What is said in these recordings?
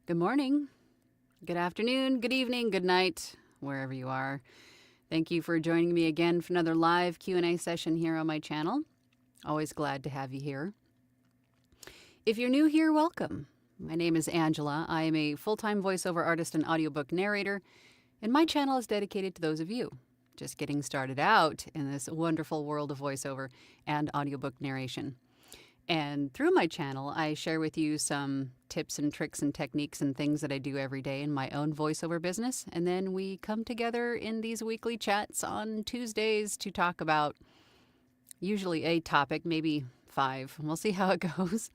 Good morning, good afternoon, good evening, good night, wherever you are. Thank you for joining me again for another live Q&A session here on my channel. Always glad to have you here. If you're new here, welcome. My name is Angela. I am a full-time voiceover artist and audiobook narrator, and my channel is dedicated to those of you just getting started out in this wonderful world of voiceover and audiobook narration. And through my channel, I share with you some tips and tricks and techniques and things that I do every day in my own voiceover business. And then we come together in these weekly chats on Tuesdays to talk about usually a topic, maybe 5. We'll see how it goes.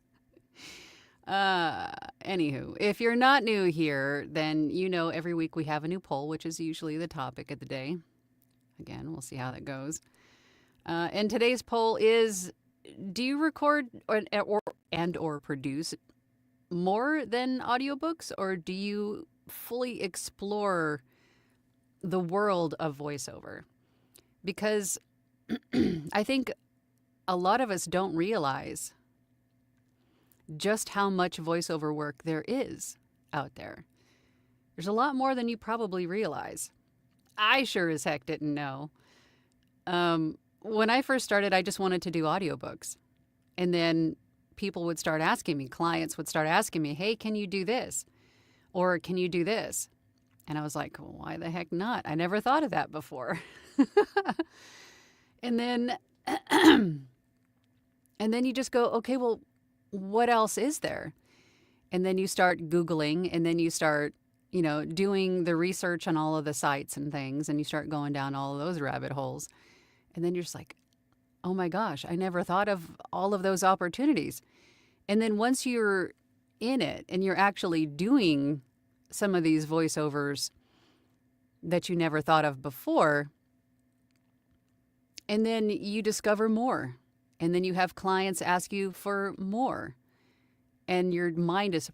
Anywho, if you're not new here, then you know every week we have a new poll, which is usually the topic of the day. Again, we'll see how that goes. And today's poll is, do you record or produce more than audiobooks, or do you fully explore the world of voiceover? Because I think a lot of us don't realize just how much voiceover work there is out there. There's a lot more than you probably realize. I sure as heck didn't know. When I first started, I just wanted to do audiobooks. And then people would start asking me, clients would start asking me, hey, can you do this? Or can you do this? And I was like, well, why the heck not? I never thought of that before. And then, and then you just go, okay, well, what else is there? And then you start Googling, and then you start, doing the research on all of the sites and things, and you start going down all of those rabbit holes. And then you're just like, oh my gosh, I never thought of all of those opportunities. And then once you're in it and you're actually doing some of these voiceovers that you never thought of before, and then you discover more, and then you have clients ask you for more, and your mind is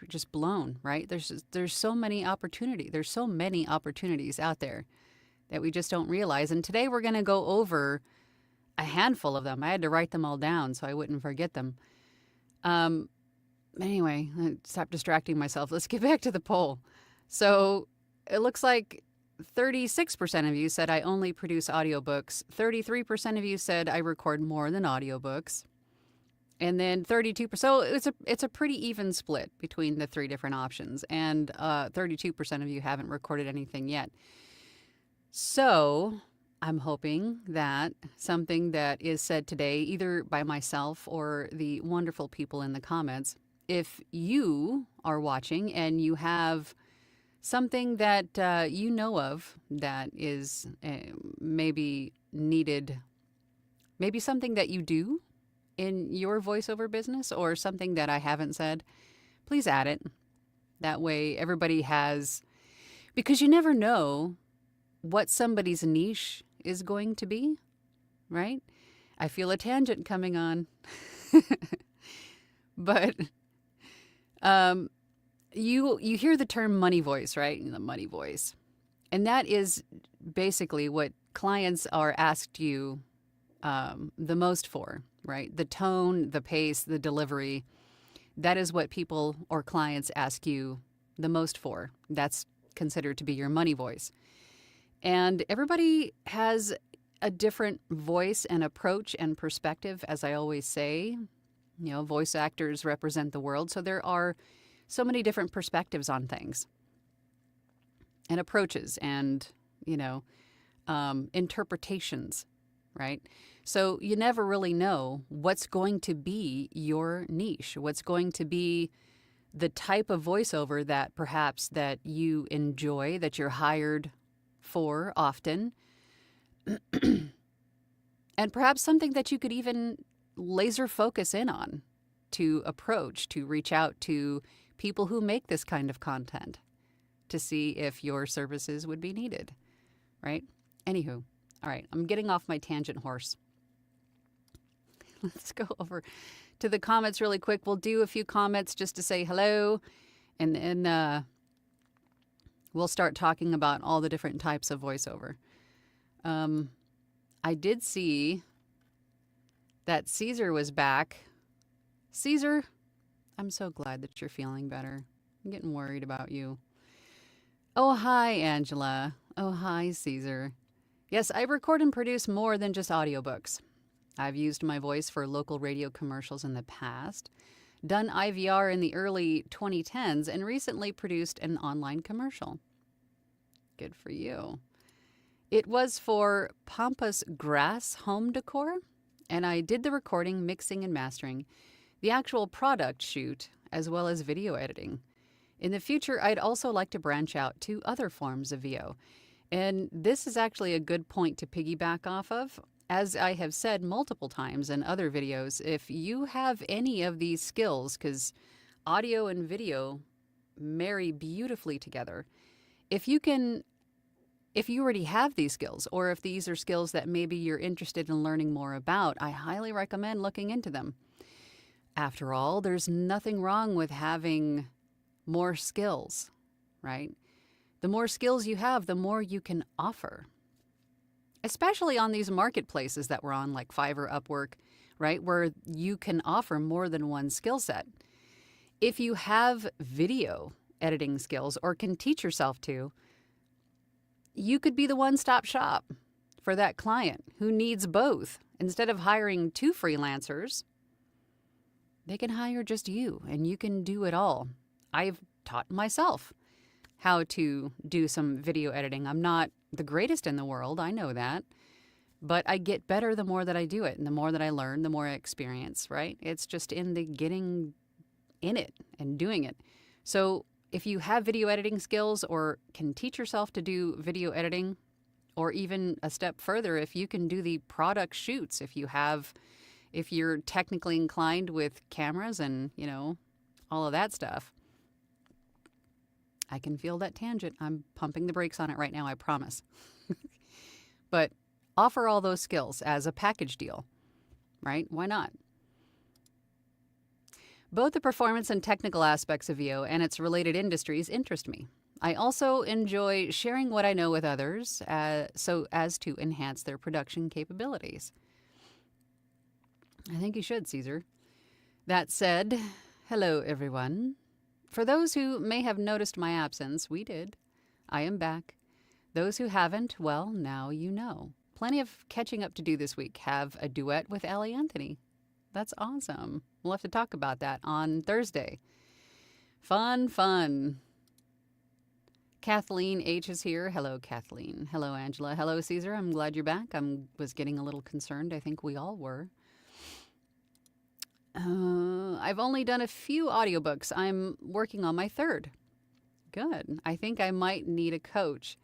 just blown, right? There's so many opportunities. There's so many opportunities out there that we just don't realize. And today we're going to go over a handful of them. I had to write them all down so I wouldn't forget them. Anyway, stop distracting myself. Let's get back to the poll. So it looks like 36% of you said I only produce audiobooks. 33% of you said I record more than audiobooks. And then 32%, so it's a pretty even split between the 3 different options. And 32% of you haven't recorded anything yet. So I'm hoping that something that is said today, either by myself or the wonderful people in the comments, if you are watching and you have something that you know of that is maybe needed, maybe something that you do in your voiceover business or something that I haven't said, please add it. That way everybody has, because you never know what somebody's niche is going to be, right? I feel a tangent coming on. But you hear the term money voice, right? The money voice. And that is basically what clients are asked you the most for, right? The tone, the pace, the delivery. That is what people or clients ask you the most for. That's considered to be your money voice. And everybody has a different voice and approach and perspective, as I always say. You know, voice actors represent the world, so there are so many different perspectives on things and approaches and, interpretations, right? So you never really know what's going to be your niche, what's going to be the type of voiceover that perhaps that you enjoy, that you're hired for often, and perhaps something that you could even laser focus in on to approach, to reach out to people who make this kind of content to see if your services would be needed, right? Anywho, all right, I'm getting off my tangent horse. Let's go over to the comments really quick. We'll do a few comments just to say hello, and then we'll start talking about all the different types of voiceover. I did see that Caesar was back. Caesar, I'm so glad that you're feeling better. I'm getting worried about you. Oh, hi, Angela. Oh, hi, Caesar. Yes, I record and produce more than just audiobooks. I've used my voice for local radio commercials in the past, done IVR in the early 2010s, and recently produced an online commercial. Good for you. It was for Pampas Grass Home Decor, and I did the recording, mixing, and mastering, the actual product shoot, as well as video editing. In the future, I'd also like to branch out to other forms of VO. And this is actually a good point to piggyback off of. As I have said multiple times in other videos, if you have any of these skills, because audio and video marry beautifully together, if you already have these skills, or if these are skills that maybe you're interested in learning more about, I highly recommend looking into them. After all, there's nothing wrong with having more skills, right? The more skills you have, the more you can offer. Especially on these marketplaces that we're on, like Fiverr, Upwork, right? Where you can offer more than one skill set. If you have video editing skills or can teach yourself to, you could be the one-stop shop for that client who needs both. Instead of hiring 2 freelancers, they can hire just you, and you can do it all. I've taught myself how to do some video editing. I'm not the greatest in the world, I know that, but I get better the more that I do it, and the more that I learn, the more I experience, right? It's just in the getting in it and doing it. So if you have video editing skills or can teach yourself to do video editing, or even a step further, if you can do the product shoots, if you're technically inclined with cameras and, all of that stuff. I can feel that tangent. I'm pumping the brakes on it right now, I promise. But offer all those skills as a package deal, right? Why not? Both the performance and technical aspects of VO and its related industries interest me. I also enjoy sharing what I know with others so as to enhance their production capabilities. I think you should, Caesar. That said, hello, everyone. For those who may have noticed my absence, we did. I am back. Those who haven't, well, now you know. Plenty of catching up to do this week. Have a duet with Allie Anthony. That's awesome. We'll have to talk about that on Thursday. Fun. Kathleen H. is here. Hello, Kathleen. Hello, Angela. Hello, Caesar. I'm glad you're back. Was getting a little concerned. I think we all were. I've only done a few audiobooks. I'm working on my 3rd. Good. I think I might need a coach.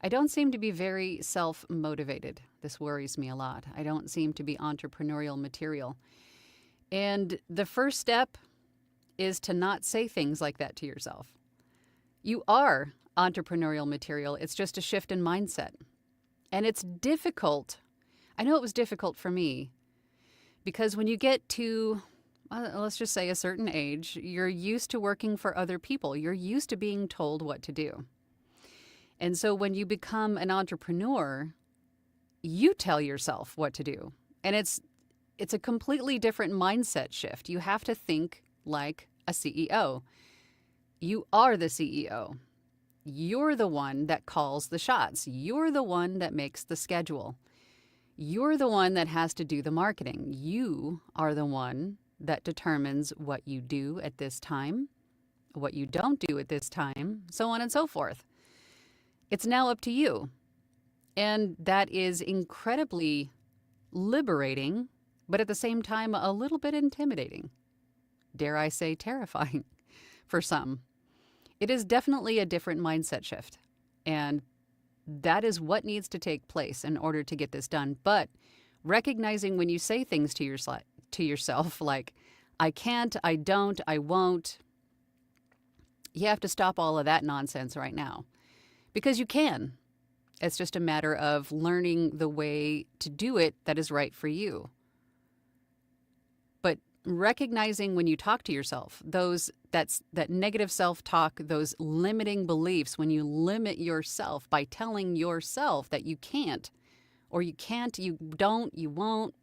I don't seem to be very self-motivated. This worries me a lot. I don't seem to be entrepreneurial material. And the first step is to not say things like that to yourself. You are entrepreneurial material. It's just a shift in mindset. And it's difficult. I know it was difficult for me because when you get to, let's just say, a certain age, you're used to working for other people. You're used to being told what to do. And so when you become an entrepreneur, you tell yourself what to do. And it's a completely different mindset shift. You have to think like a CEO. You are the CEO. You're the one that calls the shots. You're the one that makes the schedule. You're the one that has to do the marketing. You are the one that determines what you do at this time, what you don't do at this time, so on and so forth. It's now up to you. And that is incredibly liberating, but at the same time, a little bit intimidating. Dare I say terrifying for some. It is definitely a different mindset shift. And that is what needs to take place in order to get this done. But recognizing when you say things to yourself like, I can't, I don't, I won't, you have to stop all of that nonsense right now. Because you can. It's just a matter of learning the way to do it that is right for you. But recognizing when you talk to yourself, that negative self-talk, those limiting beliefs, when you limit yourself by telling yourself that you can't, or you can't, you don't, you won't,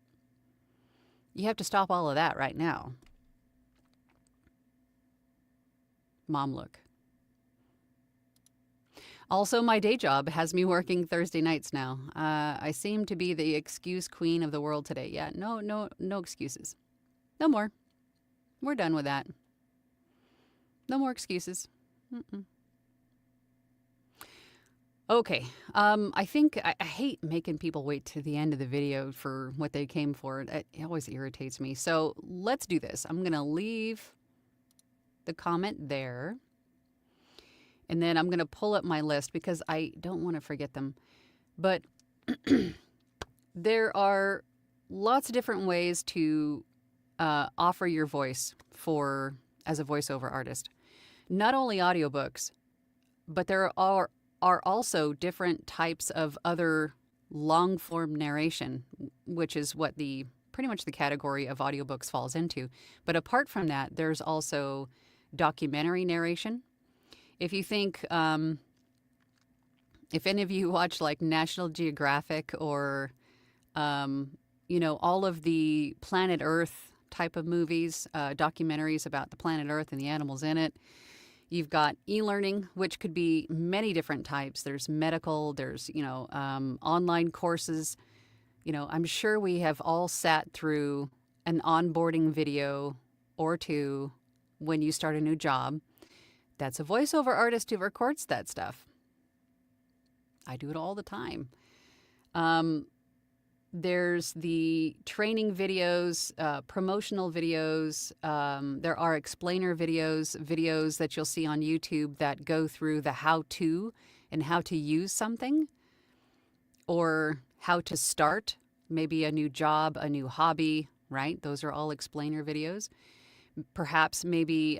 you have to stop all of that right now. Mom, look. Also, my day job has me working Thursday nights now. I seem to be the excuse queen of the world today. Yeah, no excuses. No more. We're done with that. No more excuses. Mm-mm. Okay. I think I hate making people wait to the end of the video for what they came for. It always irritates me. So let's do this. I'm going to leave the comment there. And then I'm going to pull up my list because I don't want to forget them. But there are lots of different ways to offer your voice as a voiceover artist. Not only audiobooks, but there are also different types of other long-form narration, which is what pretty much the category of audiobooks falls into. But apart from that, there's also documentary narration. If you think, if any of you watch like National Geographic or, all of the Planet Earth type of movies, documentaries about the planet Earth and the animals in it, you've got e-learning, which could be many different types. There's medical, there's, online courses. I'm sure we have all sat through an onboarding video or two when you start a new job. That's a voiceover artist who records that stuff. I do it all the time. There's the training videos, promotional videos. There are explainer videos that you'll see on YouTube that go through the how-to and how to use something or how to start maybe a new job, a new hobby, right? Those are all explainer videos. Perhaps maybe...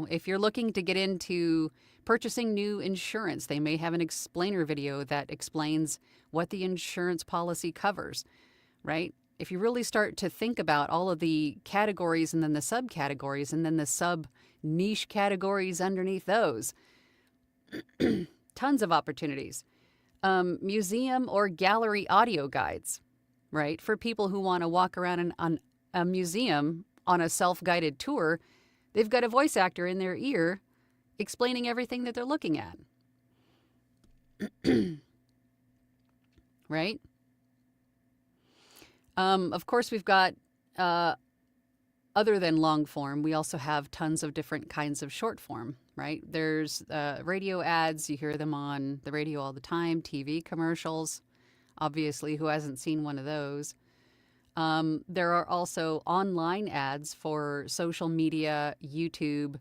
if you're looking to get into purchasing new insurance, they may have an explainer video that explains what the insurance policy covers, right? If you really start to think about all of the categories and then the subcategories and then the sub-niche categories underneath those, tons of opportunities. Museum or gallery audio guides, right? For people who want to walk around on a museum on a self-guided tour. They've got a voice actor in their ear explaining everything that they're looking at. Right? Of course, we've got, other than long form, we also have tons of different kinds of short form, right? There's radio ads. You hear them on the radio all the time. TV commercials. Obviously, who hasn't seen one of those? There are also online ads for social media, YouTube.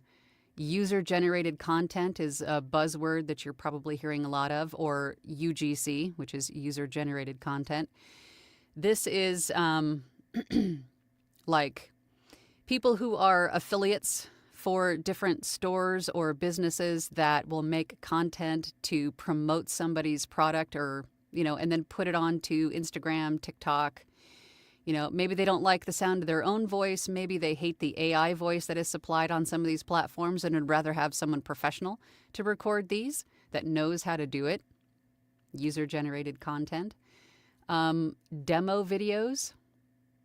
User-generated content is a buzzword that you're probably hearing a lot of, or UGC, which is user-generated content. This is like people who are affiliates for different stores or businesses that will make content to promote somebody's product or, and then put it onto Instagram, TikTok. Maybe they don't like the sound of their own voice. Maybe they hate the AI voice that is supplied on some of these platforms and would rather have someone professional to record these that knows how to do it. User-generated content. Demo videos.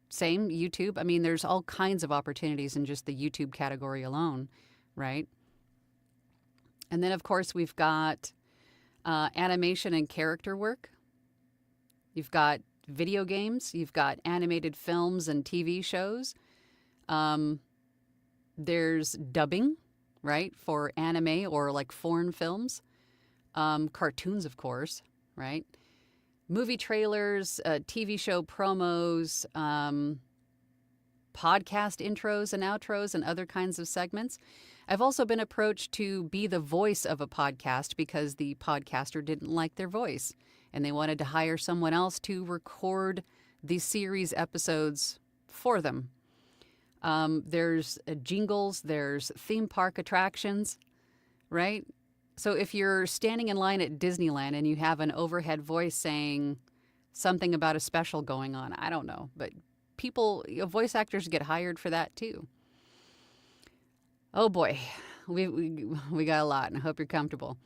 Same, YouTube. I mean, there's all kinds of opportunities in just the YouTube category alone, right? And then, of course, we've got animation and character work. You've got video games. You've got animated films and TV shows. There's dubbing, right, for anime or like foreign films. Cartoons, of course, right? Movie trailers, TV show promos, podcast intros and outros, and other kinds of segments. I've also been approached to be the voice of a podcast because the podcaster didn't like their voice and they wanted to hire someone else to record the series episodes for them. There's jingles, there's theme park attractions, right? So if you're standing in line at Disneyland and you have an overhead voice saying something about a special going on, I don't know, but voice actors get hired for that too. Oh boy, we got a lot, and I hope you're comfortable.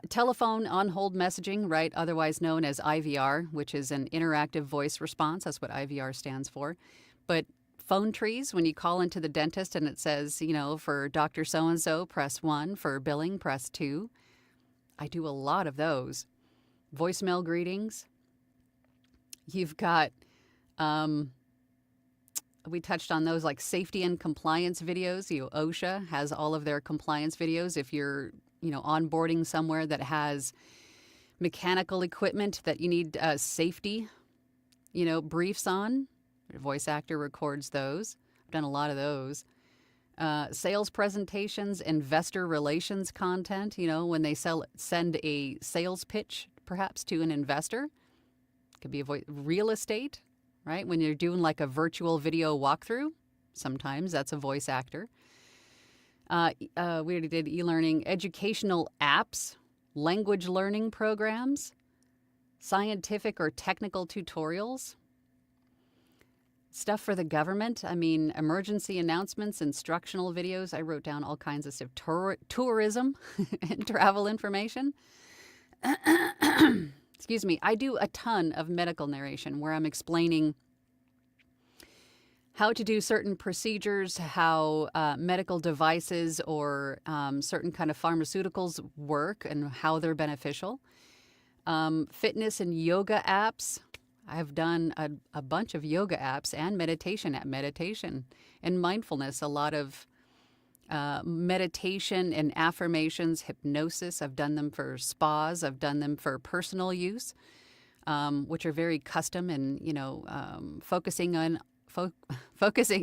Telephone on-hold messaging, right, otherwise known as IVR, which is an interactive voice response. That's what IVR stands for. But phone trees, when you call into the dentist and it says, for Dr. So-and-so, press 1. For billing, press 2. I do a lot of those. Voicemail greetings. You've got, we touched on those like safety and compliance videos. OSHA has all of their compliance videos. If you're, onboarding somewhere that has mechanical equipment that you need safety, briefs on, your voice actor records those. I've done a lot of those. Sales presentations, investor relations content, when they send a sales pitch perhaps to an investor. It could be real estate, right? When you're doing like a virtual video walkthrough, sometimes that's a voice actor. We already did e-learning, educational apps, language learning programs, scientific or technical tutorials. Stuff for the government. I mean, emergency announcements, instructional videos. I wrote down all kinds of stuff. Tourism and travel information. Excuse me. I do a ton of medical narration where I'm explaining how to do certain procedures, how medical devices or certain kind of pharmaceuticals work and how they're beneficial. Fitness and yoga apps. I've done a bunch of yoga apps and meditation and mindfulness, a lot of meditation and affirmations, hypnosis. I've done them for spas. I've done them for personal use, which are very custom and, focusing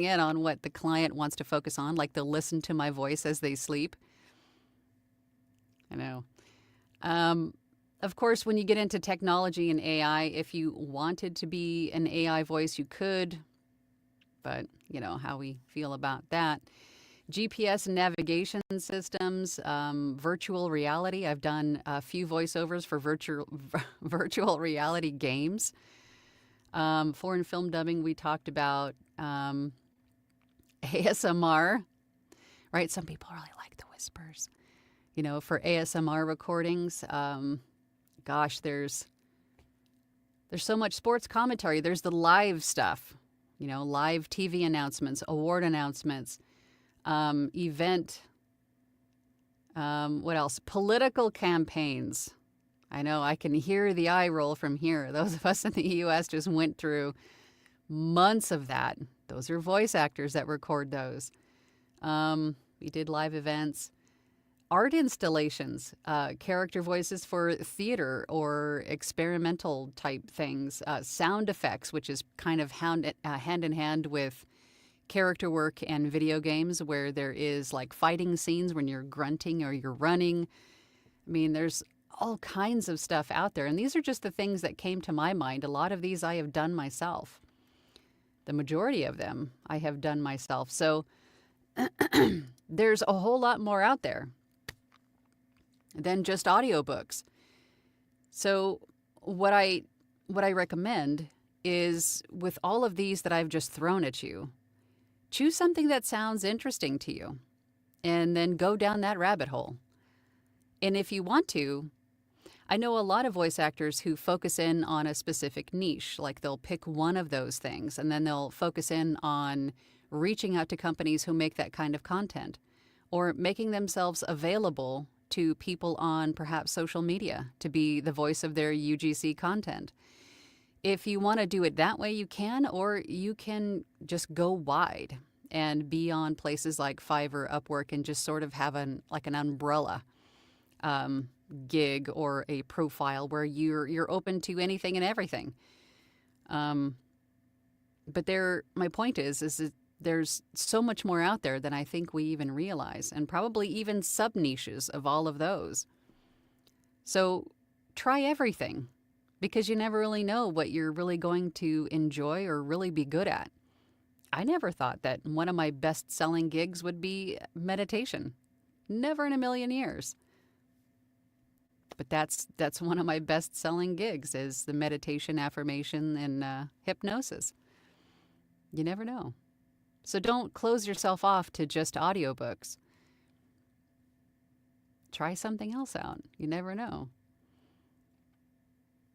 in on what the client wants to focus on, like they'll listen to my voice as they sleep. I know. Of course, when you get into technology and AI, if you wanted to be an AI voice, you could, but how we feel about that. GPS navigation systems, virtual reality. I've done a few voiceovers for virtual reality games. Foreign film dubbing, we talked about. ASMR, right? Some people really like the whispers. For ASMR recordings, gosh, there's so much sports commentary. There's the live stuff, live TV announcements, award announcements, event, what else? Political campaigns. I know, I can hear the eye roll from here. Those of us in the U.S. just went through months of that. Those are voice actors that record those. We did live events. Art installations, character voices for theater or experimental type things, sound effects, which is kind of hand in hand with character work and video games where there is like fighting scenes when you're grunting or you're running. I mean, there's all kinds of stuff out there. And these are just the things that came to my mind. A lot of these I have done myself. The majority of them I have done myself. So there's a whole lot more out there than just audiobooks. So what I recommend is, with all of these that I've just thrown at you, choose something that sounds interesting to you and then go down that rabbit hole. And if you want to, I know a lot of voice actors who focus in on a specific niche, like they'll pick one of those things and then they'll focus in on reaching out to companies who make that kind of content, or making themselves available to people on perhaps social media to be the voice of their UGC content. If you want to do it that way, you can, or you can just go wide and be on places like Fiverr, Upwork, and just sort of have an umbrella gig or a profile where you're open to anything and everything. But my point is that there's so much more out there than I think we even realize, and probably even sub niches of all of those. So try everything, because you never really know what you're really going to enjoy or really be good at. I never thought that one of my best-selling gigs would be meditation. Never in a million years. But that's one of my best-selling gigs, is the meditation, affirmation, and hypnosis. You never know. So don't close yourself off to just audiobooks. Try something else out. You never know.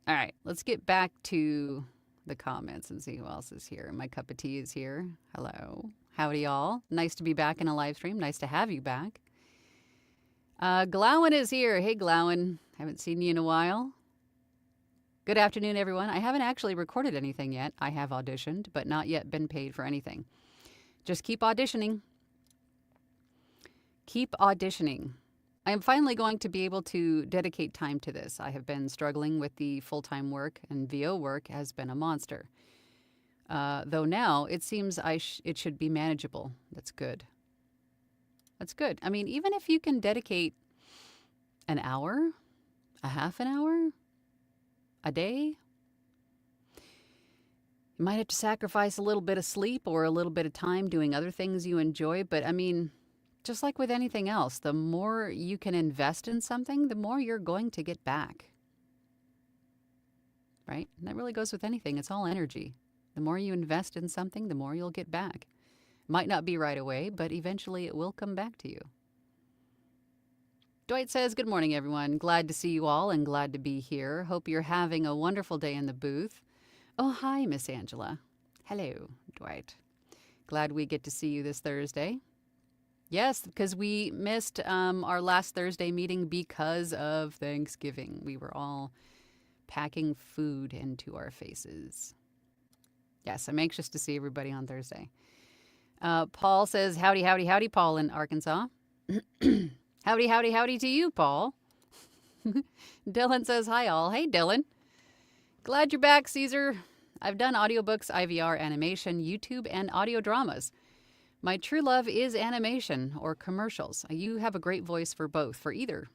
All right, let's get back to the comments and see who else is here. My cup of tea is here. Hello. Howdy, y'all. Nice to be back in a live stream. Nice to have you back. Glowen is here. Hey, Glowen. Haven't seen you in a while. Good afternoon, everyone. I haven't actually recorded anything yet. I have auditioned, but not yet been paid for anything. Just keep auditioning. Keep auditioning. I am finally going to be able to dedicate time to this. I have been struggling with the full-time work, and VO work has been a monster. Though now it seems it should be manageable. That's good. That's good. I mean, even if you can dedicate an hour, a half an hour, a day, you might have to sacrifice a little bit of sleep or a little bit of time doing other things you enjoy. But I mean, just like with anything else, the more you can invest in something, the more you're going to get back. Right? And that really goes with anything. It's all energy. The more you invest in something, the more you'll get back. Might not be right away, but eventually it will come back to you. Dwight says, good morning, everyone. Glad to see you all and glad to be here. Hope you're having a wonderful day in the booth. Oh, hi, Miss Angela. Hello, Dwight. Glad we get to see you this Thursday. Yes, because we missed our last Thursday meeting because of Thanksgiving. We were all packing food into our faces. Yes, I'm anxious to see everybody on Thursday. Paul says, howdy, howdy, howdy, Paul in Arkansas. Howdy, howdy, howdy to you, Paul. Dylan says, hi, all. Hey, Dylan. Glad you're back, Caesar. I've done audiobooks, IVR, animation, YouTube, and audio dramas. My true love is animation or commercials. You have a great voice for both, for either.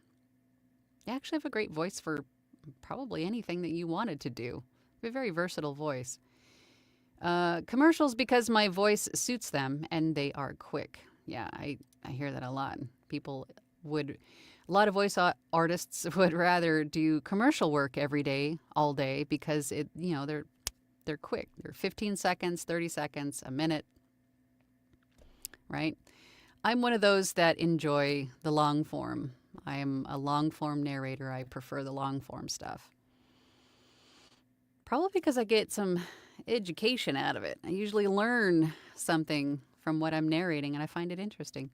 You actually have a great voice for probably anything that you wanted to do. You have a very versatile voice. Commercials because my voice suits them and they are quick. Yeah, I hear that a lot. A lot of voice artists would rather do commercial work every day, all day, because they're quick. They're 15 seconds, 30 seconds, a minute, right? I'm one of those that enjoy the long form. I am a long form narrator. I prefer the long form stuff. Probably because I get some education out of it. I usually learn something from what I'm narrating, and I find it interesting.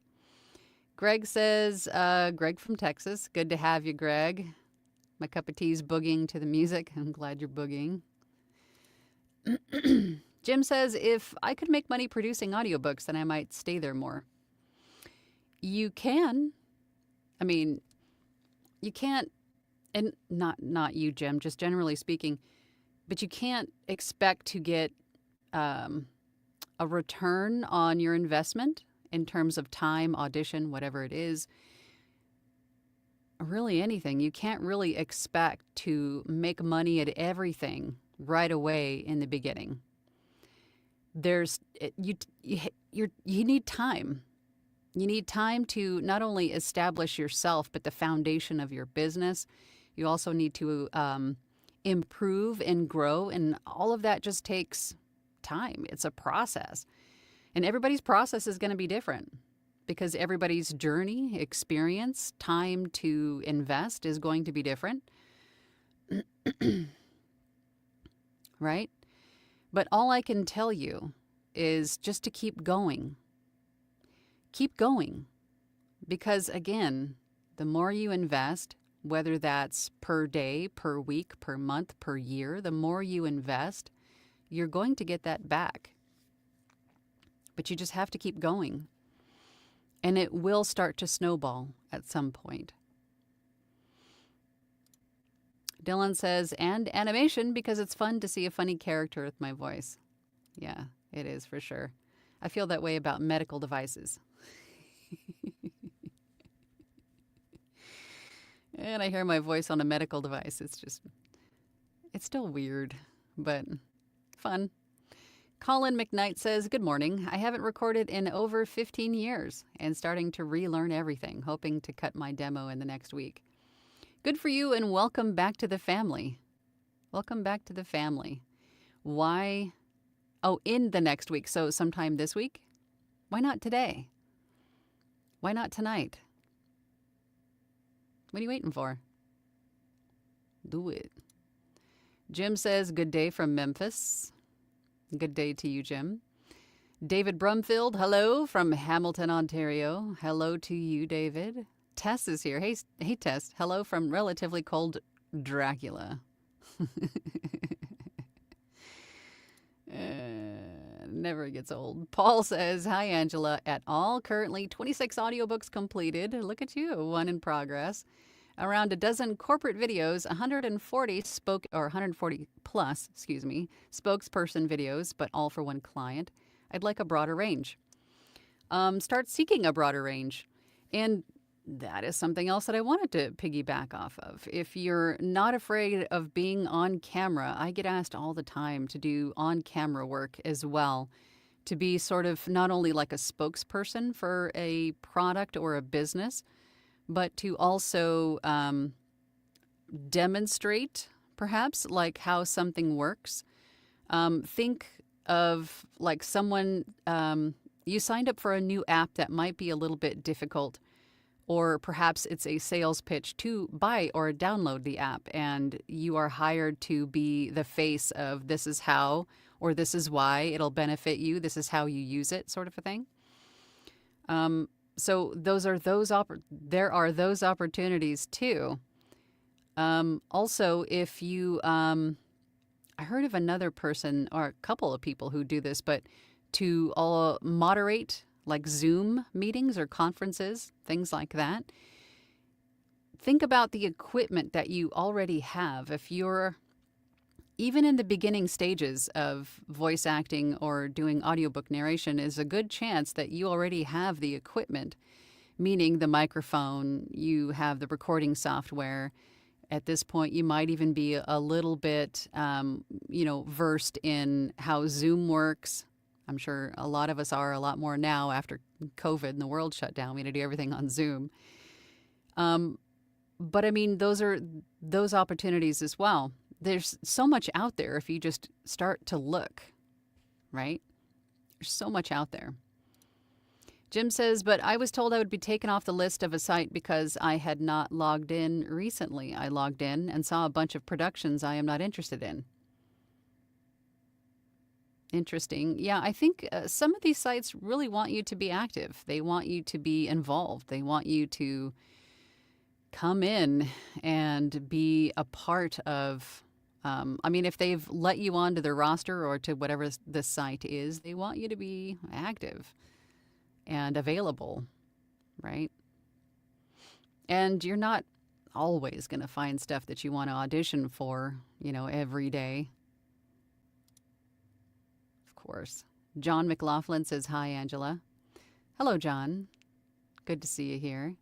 Greg says, Greg from Texas. Good to have you, Greg. My cup of tea's boogieing to the music. I'm glad you're boogieing. Jim says, if I could make money producing audiobooks, then I might stay there more. You can. I mean, you can't, and not you, Jim, just generally speaking, but you can't expect to get a return on your investment in terms of time, audition, whatever it is. Really anything. You can't really expect to make money at everything right away in the beginning. there's you need time. You need time to not only establish yourself, but the foundation of your business. You also need to improve and grow, and all of that just takes time. It's a process, and everybody's process is going to be different because everybody's journey, experience, time to invest is going to be different, right? But all I can tell you is just to keep going. Keep going. Because again, the more you invest, whether that's per day, per week, per month, per year, the more you invest, you're going to get that back. But you just have to keep going. And it will start to snowball at some point. Dylan says, and animation because it's fun to see a funny character with my voice. Yeah, it is for sure. I feel that way about medical devices. And I hear my voice on a medical device. It's still weird, but fun. Colin McKnight says, good morning. I haven't recorded in over 15 years and starting to relearn everything, hoping to cut my demo in the next week. Good for you and welcome back to the family. Welcome back to the family. Why? Oh, in the next week. So sometime this week? Why not today? Why not tonight? What are you waiting for? Do it. Jim says, good day from Memphis. Good day to you, Jim. David Brumfield, hello from Hamilton, Ontario. Hello to you, David. Tess is here. Hey, Tess. Hello from relatively cold Dracula. Never gets old. Paul says, hi, Angela et al. Currently 26 audiobooks completed. Look at you. One in progress. Around a dozen corporate videos, 140 plus, spokesperson videos, but all for one client. I'd like a broader range. Start seeking a broader range. And that is something else that I wanted to piggyback off of. If you're not afraid of being on camera, I get asked all the time to do on-camera work as well, to be sort of not only like a spokesperson for a product or a business, but to also demonstrate perhaps like how something works. Think of like someone, you signed up for a new app that might be a little bit difficult, or perhaps it's a sales pitch to buy or download the app, and you are hired to be the face of this is how, or this is why it'll benefit you, this is how you use it, sort of a thing. So there are those opportunities too. Also, if you, I heard of another person or a couple of people who do this, but to moderate like Zoom meetings or conferences, things like that. Think about the equipment that you already have. If you're even in the beginning stages of voice acting or doing audiobook narration, is a good chance that you already have the equipment, meaning the microphone, you have the recording software. At this point, you might even be a little bit, versed in how Zoom works. I'm sure a lot of us are, a lot more now after COVID and the world shut down. We had to do everything on Zoom. But I mean, those are those opportunities as well. There's so much out there if you just start to look, right? There's so much out there. Jim says, but I was told I would be taken off the list of a site because I had not logged in recently. I logged in and saw a bunch of productions I am not interested in. Interesting. Yeah, I think some of these sites really want you to be active. They want you to be involved. They want you to come in and be a part of, if they've let you onto their roster or to whatever the site is, they want you to be active and available, right? And you're not always going to find stuff that you want to audition for, every day. Course. John McLaughlin says, hi, Angela. Hello, John. Good to see you here.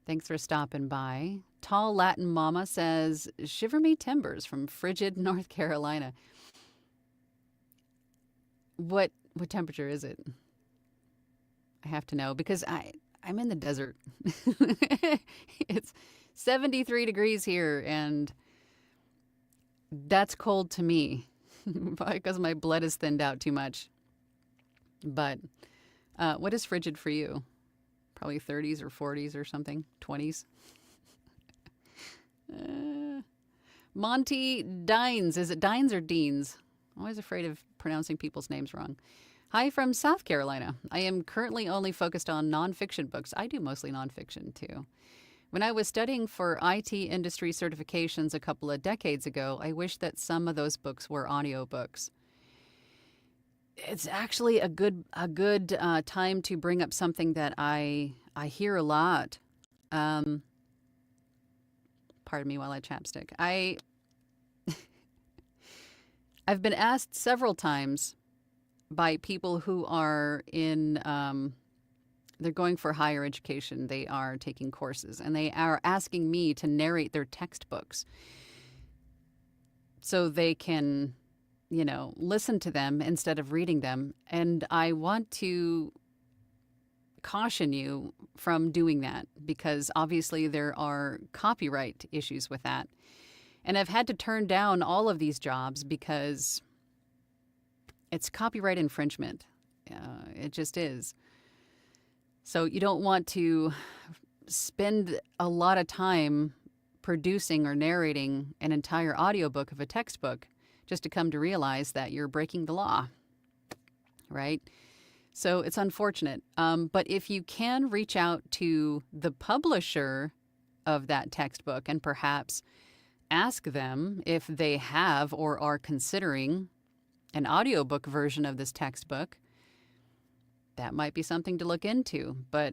Thanks for stopping by. Tall Latin Mama says, shiver me timbers from frigid North Carolina. What temperature is it? I have to know because I'm in the desert. It's 73 degrees here, and that's cold to me because my blood is thinned out too much. But what is frigid for you? Probably 30s or 40s or something, 20s. Monty Dines. Is it Dines or Deans? I'm always afraid of pronouncing people's names wrong. Hi from South Carolina. I am currently only focused on nonfiction books. I do mostly nonfiction too. When I was studying for IT industry certifications a couple of decades ago, I wished that some of those books were audiobooks. It's actually a good time to bring up something that I hear a lot. Pardon me while I chapstick. I've been asked several times by people who are in they're going for higher education. They are taking courses, and they are asking me to narrate their textbooks so they can, listen to them instead of reading them. And I want to caution you from doing that because obviously there are copyright issues with that. And I've had to turn down all of these jobs because it's copyright infringement. It just is. So you don't want to spend a lot of time producing or narrating an entire audiobook of a textbook just to come to realize that you're breaking the law, right? So it's unfortunate. But if you can reach out to the publisher of that textbook and perhaps ask them if they have or are considering an audiobook version of this textbook, that might be something to look into, but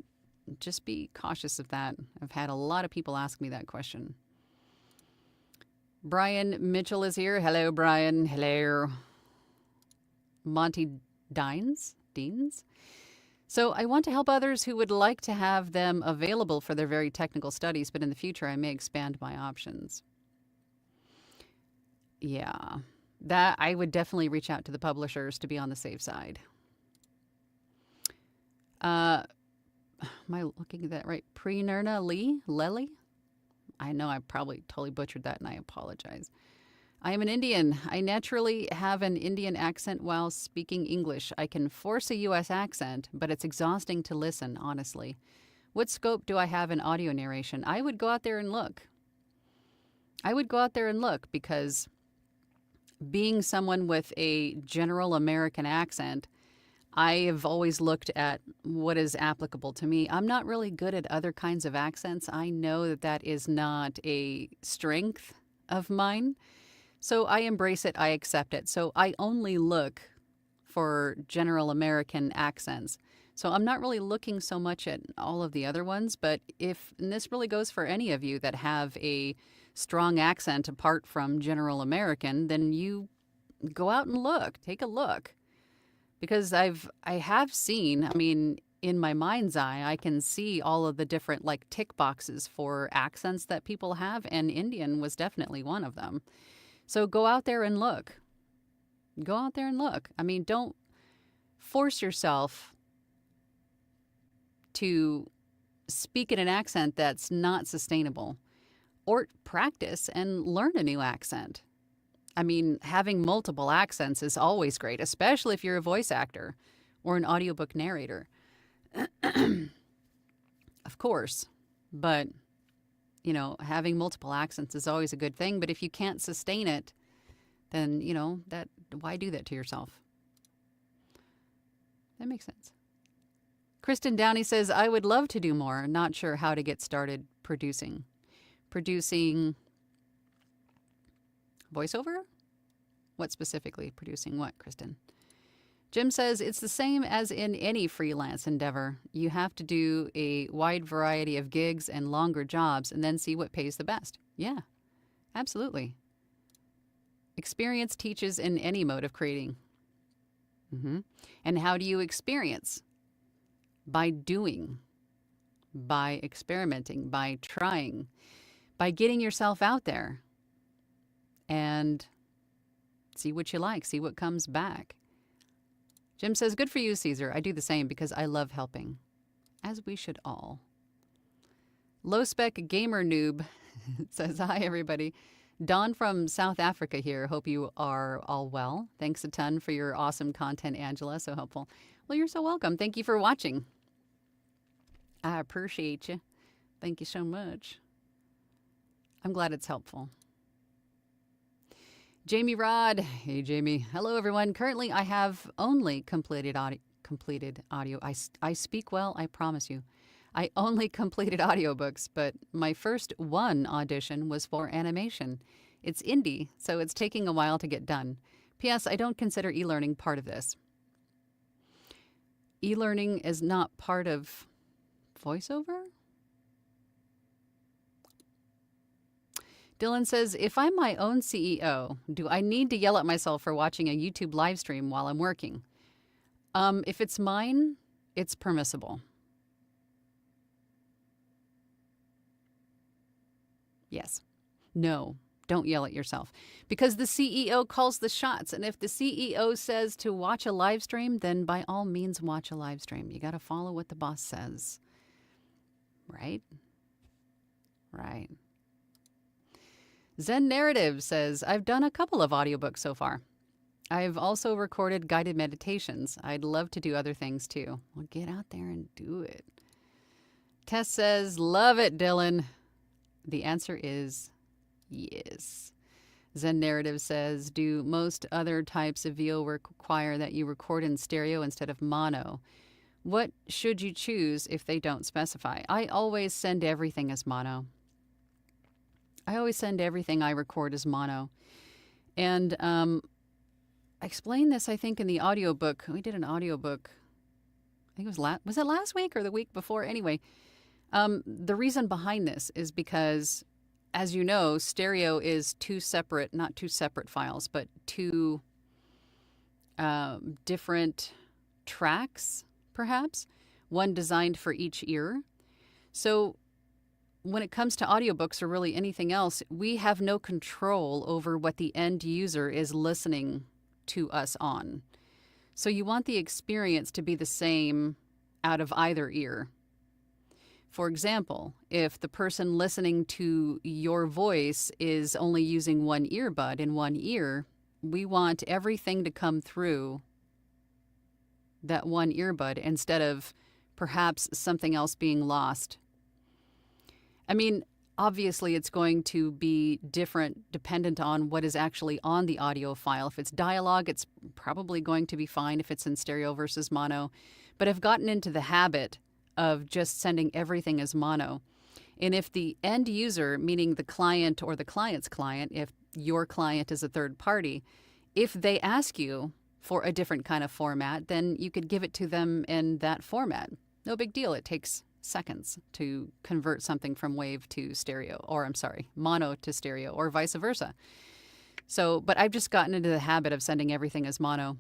just be cautious of that. I've had a lot of people ask me that question. Brian Mitchell is here. Hello, Brian. Hello. Monty Deans? So I want to help others who would like to have them available for their very technical studies, but in the future I may expand my options. Yeah, that I would definitely reach out to the publishers to be on the safe side. Am I looking at that right? Prerna Lely? I know I probably totally butchered that and I apologize. I am an Indian. I naturally have an Indian accent while speaking English. I can force a U.S. accent, but it's exhausting to listen, honestly. What scope do I have in audio narration? I would go out there and look. Because being someone with a general American accent, I have always looked at what is applicable to me. I'm not really good at other kinds of accents. I know that that is not a strength of mine. So I embrace it. I accept it. So I only look for general American accents. So I'm not really looking so much at all of the other ones. But and this really goes for any of you that have a strong accent apart from general American, then you go out and look. Take a look. Because I have seen, in my mind's eye, I can see all of the different tick boxes for accents that people have, and Indian was definitely one of them. So go out there and look. Don't force yourself to speak in an accent that's not sustainable, or practice and learn a new accent. Having multiple accents is always great, especially if you're a voice actor or an audiobook narrator. Of course, but, having multiple accents is always a good thing. But if you can't sustain it, then, why do that to yourself? That makes sense. Kristen Downey says, I would love to do more. Not sure how to get started producing. Voiceover? What specifically? Producing what, Kristen? Jim says, it's the same as in any freelance endeavor. You have to do a wide variety of gigs and longer jobs and then see what pays the best. Yeah, absolutely. Experience teaches in any mode of creating. And how do you experience? By doing, by experimenting, by trying, by getting yourself out there. And see what you like, see what comes back. Jim says, good for you, Caesar. I do the same because I love helping, as we should all. Low Spec Gamer Noob says, hi, everybody. Dawn from South Africa here. Hope you are all well. Thanks a ton for your awesome content, Angela. So helpful. Well, you're so welcome. Thank you for watching. I appreciate you. Thank you so much. I'm glad it's helpful. Jamie Rod. Hey, Jamie. Hello, everyone. Currently, I have only completed audio. I speak well, I promise you. I only completed audiobooks, but my first one audition was for animation. It's indie, so it's taking a while to get done. P.S. I don't consider e-learning part of this. E-learning is not part of Voiceover? Dylan says, if I'm my own CEO, do I need to yell at myself for watching a YouTube live stream while I'm working? If it's mine, it's permissible. Yes. No, don't yell at yourself. Because the CEO calls the shots. And if the CEO says to watch a live stream, then by all means watch a live stream. You got to follow what the boss says. Right? Right. Zen Narrative says, I've done a couple of audiobooks so far. I've also recorded guided meditations. I'd love to do other things too. Well, get out there and do it. Tess says, love it, Dylan. The answer is yes. Zen Narrative says, do most other types of VO work require that you record in stereo instead of mono? What should you choose if they don't specify? I always send everything as mono. I always send everything I record as mono. And I explained this, I think, in the audiobook. We did an audiobook. I think it was it last week or the week before? Anyway, the reason behind this is because, as you know, stereo is not two separate files, but two different tracks, perhaps, one designed for each ear. So when it comes to audiobooks or really anything else, we have no control over what the end user is listening to us on. So you want the experience to be the same out of either ear. For example, if the person listening to your voice is only using one earbud in one ear, we want everything to come through that one earbud instead of perhaps something else being lost. I mean, obviously it's going to be different dependent on what is actually on the audio file. If it's dialogue, it's probably going to be fine if it's in stereo versus mono. But I've gotten into the habit of just sending everything as mono. And if the end user, meaning the client or the client's client, if your client is a third party, if they ask you for a different kind of format, then you could give it to them in that format. No big deal. It takes seconds to convert something from wave to stereo, or mono to stereo, or vice versa. So, but I've just gotten into the habit of sending everything as mono,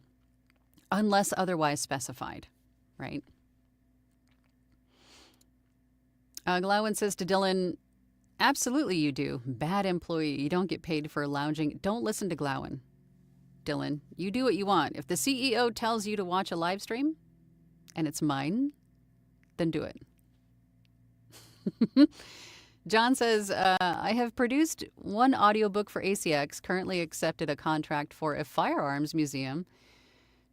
unless otherwise specified, right? Glauwin says to Dylan, absolutely you do. Bad employee. You don't get paid for lounging. Don't listen to Glauwin. Dylan, you do what you want. If the CEO tells you to watch a live stream and it's mine, then do it. John says, I have produced one audiobook for ACX, currently accepted a contract for a firearms museum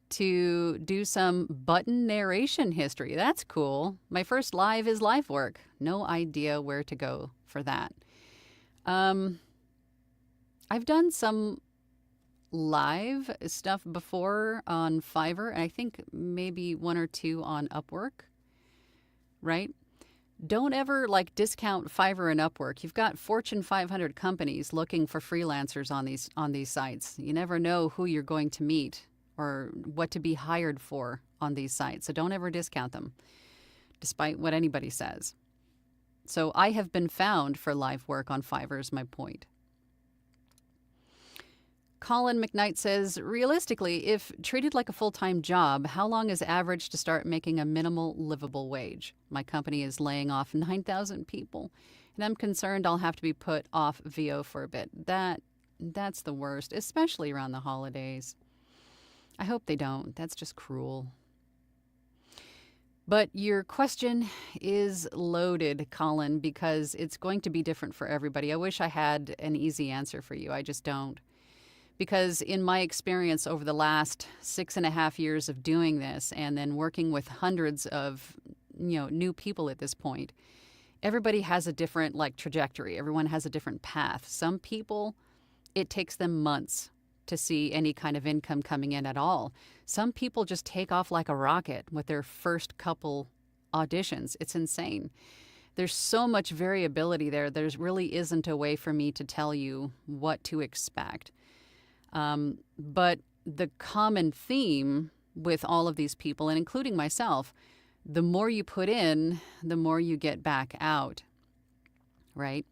to do some button narration history. That's cool. My first live is live work. No idea where to go for that. I've done some live stuff before on Fiverr, and I think maybe one or two on Upwork, right? Don't ever discount Fiverr and Upwork. You've got Fortune 500 companies looking for freelancers on these sites. You never know who you're going to meet or what to be hired for on these sites. So don't ever discount them, despite what anybody says. So I have been found for live work on Fiverr is my point. Colin McKnight says, realistically, if treated like a full-time job, how long is average to start making a minimal livable wage? My company is laying off 9,000 people, and I'm concerned I'll have to be put off VO for a bit. That's the worst, especially around the holidays. I hope they don't. That's just cruel. But your question is loaded, Colin, because it's going to be different for everybody. I wish I had an easy answer for you. I just don't. Because in my experience over the last 6.5 years of doing this and then working with hundreds of new people at this point, everybody has a different trajectory. Everyone has a different path. Some people, it takes them months to see any kind of income coming in at all. Some people just take off like a rocket with their first couple auditions. It's insane. There's so much variability there. There really isn't a way for me to tell you what to expect. But the common theme with all of these people, and including myself, the more you put in, the more you get back out, right?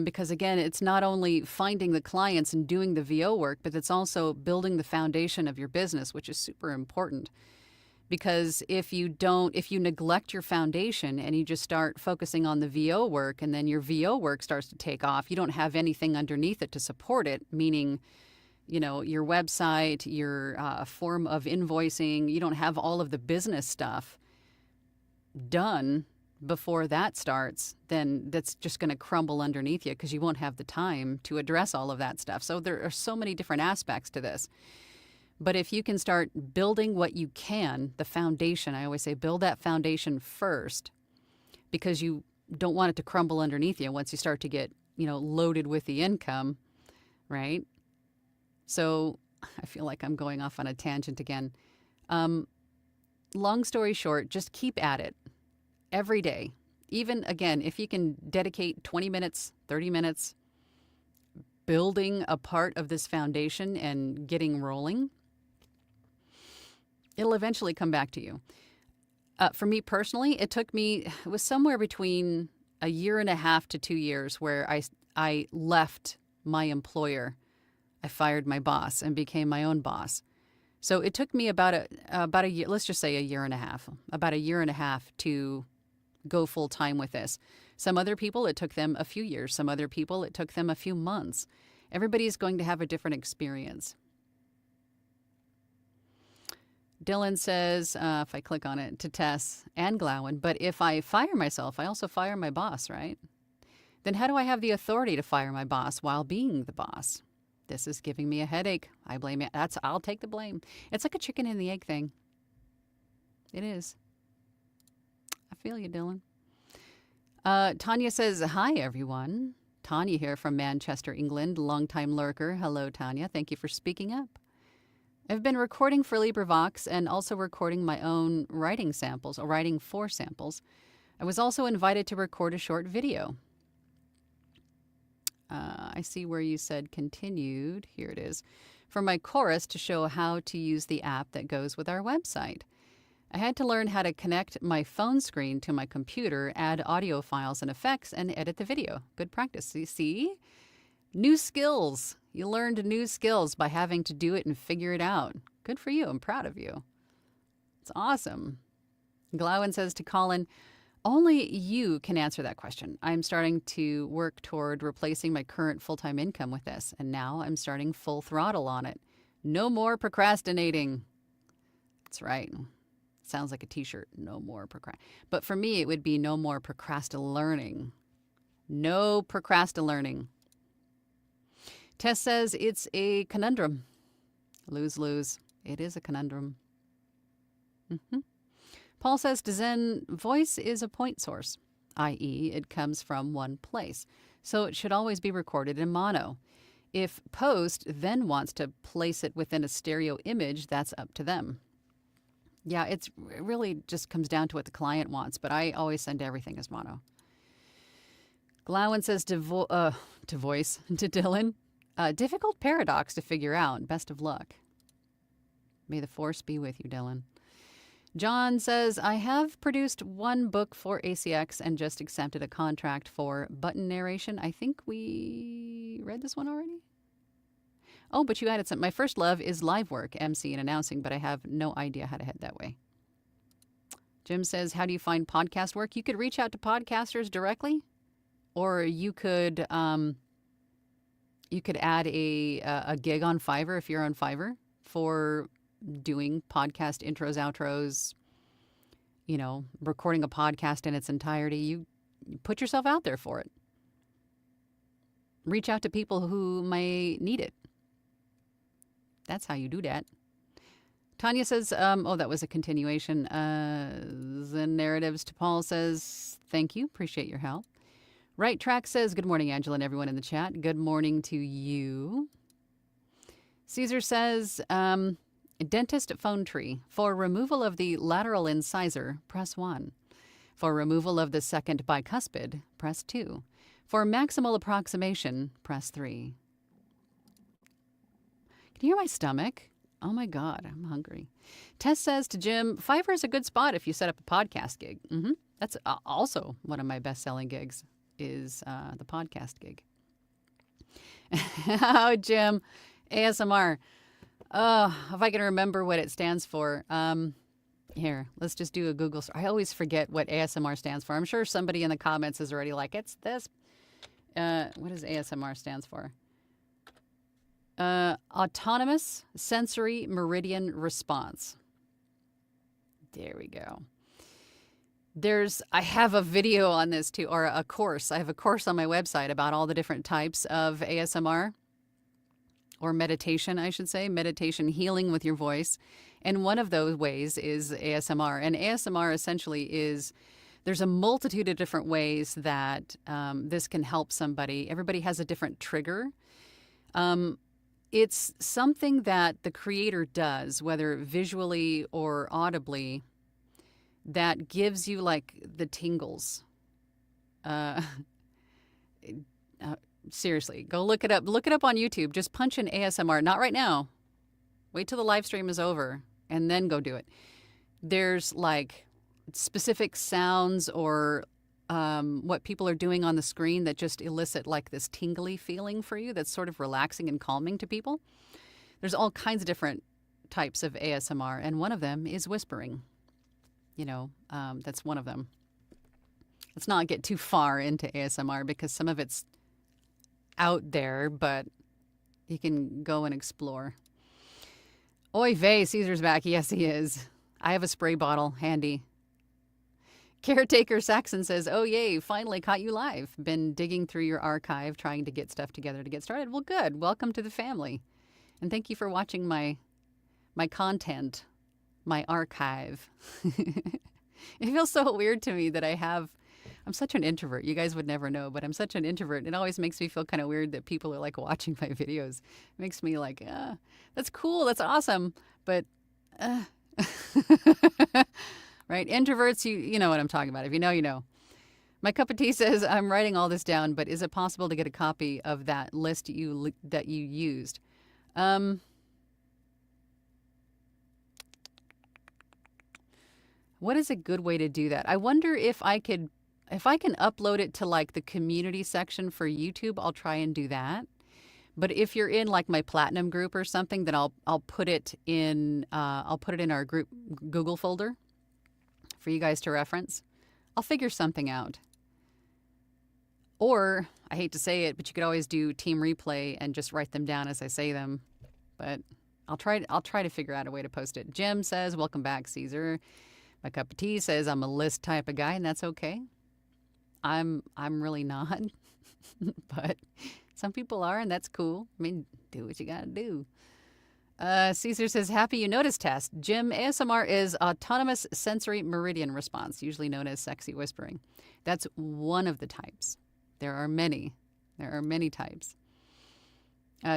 Because again, it's not only finding the clients and doing the VO work, but it's also building the foundation of your business, which is super important. Because if you neglect your foundation and you just start focusing on the VO work and then your VO work starts to take off, you don't have anything underneath it to support it, meaning, your website, your form of invoicing, you don't have all of the business stuff done before that starts, then that's just going to crumble underneath you because you won't have the time to address all of that stuff. So there are so many different aspects to this. But if you can start building what you can, the foundation, I always say build that foundation first because you don't want it to crumble underneath you once you start to get, loaded with the income, right? So I feel like I'm going off on a tangent again. Long story short, just keep at it. Every day, even again, if you can dedicate 20 minutes, 30 minutes building a part of this foundation and getting rolling, it'll eventually come back to you. For me personally, it was somewhere between 1.5 to 2 years where I left my employer. I fired my boss and became my own boss. So it took me about a year, let's just say 1.5 years, about 1.5 years to go full time with this. Some other people, it took them a few years. Some other people, it took them a few months. Everybody's going to have a different experience. Dylan says, if I click on it, to Tess and Glowen, but if I fire myself, I also fire my boss, right? Then how do I have the authority to fire my boss while being the boss? This is giving me a headache. I blame it. I'll take the blame. It's like a chicken and the egg thing. It is. I feel you, Dylan. Tanya says, hi, everyone. Tanya here from Manchester, England, longtime lurker. Hello, Tanya. Thank you for speaking up. I've been recording for LibriVox and also recording my own writing samples, or writing for samples. I was also invited to record a short video. I see where you said continued. Here it is. For my chorus to show how to use the app that goes with our website. I had to learn how to connect my phone screen to my computer, add audio files and effects, and edit the video. Good practice. You see? New skills. You learned new skills by having to do it and figure it out. Good for you. I'm proud of you. It's awesome. Glowen says to Colin, only you can answer that question. I'm starting to work toward replacing my current full-time income with this, and now I'm starting full throttle on it. No more procrastinating. That's right. Sounds like a t-shirt. No more But for me, it would be no more procrastinating. No procrastinating. Tess says it's a conundrum. Lose-lose. It is a conundrum. Paul says to Zen, voice is a point source, i.e. it comes from one place. So it should always be recorded in mono. If Post then wants to place it within a stereo image, that's up to them. Yeah, it really just comes down to what the client wants, but I always send everything as mono. Glowen says to Dylan, difficult paradox to figure out. Best of luck. May the force be with you, Dylan. John says, I have produced one book for ACX and just accepted a contract for button narration. I think we read this one already. Oh, but you added something. My first love is live work, MC and announcing, but I have no idea how to head that way. Jim says, how do you find podcast work? You could reach out to podcasters directly, or you could add a gig on Fiverr if you're on Fiverr for doing podcast intros, outros, recording a podcast in its entirety. You put yourself out there for it. Reach out to people who may need it. That's how you do that. Tanya says, that was a continuation. Zen Narratives to Paul says, thank you. Appreciate your help. Right Track says, good morning, Angela, and everyone in the chat. Good morning to you. Caesar says, dentist phone tree. For removal of the lateral incisor, press 1. For removal of the second bicuspid, press 2. For maximal approximation, press 3. Can you hear my stomach? Oh my God, I'm hungry. Tess says to Jim, Fiverr is a good spot if you set up a podcast gig. That's also one of my best-selling gigs is the podcast gig. Oh, Jim, ASMR. Oh, if I can remember what it stands for. Here, let's just do a Google search. I always forget what ASMR stands for. I'm sure somebody in the comments is already like, it's this. What does ASMR stands for? Autonomous Sensory Meridian Response. There we go. I have a video on this too, or a course. I have a course on my website about all the different types of ASMR, or meditation, I should say, meditation healing with your voice. And one of those ways is ASMR. And ASMR essentially is, there's a multitude of different ways that this can help somebody. Everybody has a different trigger. It's something that the creator does, whether visually or audibly, that gives you like the tingles. Seriously, go look it up. Look it up on YouTube. Just punch in ASMR. Not right now. Wait till the live stream is over and then go do it. There's like specific sounds or what people are doing on the screen that just elicit like this tingly feeling for you that's sort of relaxing and calming to people. There's all kinds of different types of ASMR, and one of them is whispering. That's one of them. Let's not get too far into ASMR because some of it's out there, but you can go and explore. Oy vey, Caesar's back. Yes, he is. I have a spray bottle handy. Caretaker Saxon says, oh, yay, finally caught you live. Been digging through your archive, trying to get stuff together to get started. Well, good. Welcome to the family. And thank you for watching my content, my archive. It feels so weird to me that I'm such an introvert. You guys would never know, but I'm such an introvert. It always makes me feel kind of weird that people are like watching my videos. It makes me like, that's cool. That's awesome. But, right? Introverts, you know what I'm talking about. If you know, you know. My cup of tea says, I'm writing all this down, but is it possible to get a copy of that list that you used? What is a good way to do that? I wonder if I can upload it to like the community section for YouTube. I'll try and do that. But if you're in like my platinum group or something, then I'll put it in our group Google folder for you guys to reference. I'll figure something out. Or, I hate to say it, but you could always do Team Replay and just write them down as I say them. But I'll try to figure out a way to post it. Jim says, welcome back, Caesar. My cup of tea says I'm a list type of guy, and that's okay. I'm really not. But some people are, and that's cool. I mean, do what you gotta do. Caesar says, happy you noticed test. Jim, ASMR is autonomous sensory meridian response, usually known as sexy whispering. That's one of the types. There are many. There are many types.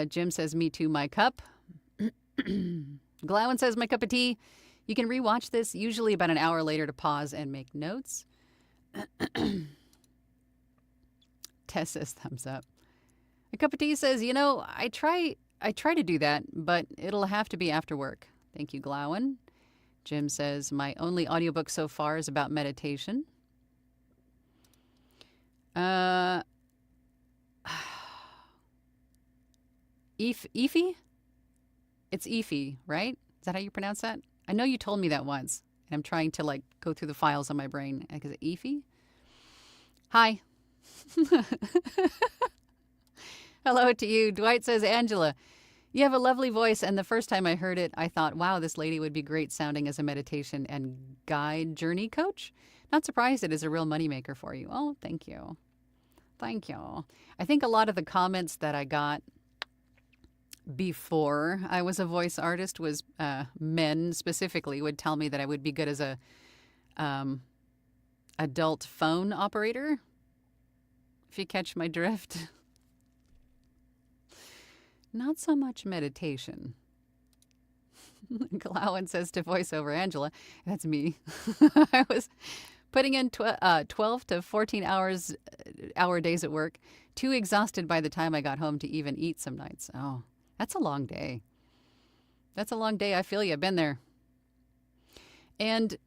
Jim says, me too, my cup. Glowen says, my cup of tea. You can rewatch this usually about an hour later to pause and make notes. Tess says, thumbs up. My cup of tea says, I try to do that, but it'll have to be after work. Thank you, Glowen. Jim says, my only audiobook so far is about meditation. Ify? It's Ify, right? Is that how you pronounce that? I know you told me that once, and I'm trying to like go through the files on my brain. Is it Ify? Hi. Hello to you. Dwight says, Angela, You have a lovely voice, and the first time I heard it, I thought, wow, this lady would be great sounding as a meditation and guide journey coach. Not surprised it is a real moneymaker for you. Oh, thank you. Thank you. I think a lot of the comments that I got before I was a voice artist was men specifically would tell me that I would be good as a adult phone operator, if you catch my drift. Not so much meditation. Glowen says to voiceover Angela, that's me. I was putting in 12 to 14 hour days at work, too exhausted by the time I got home to even eat some nights. Oh, that's a long day. That's a long day. I feel you. I've been there. And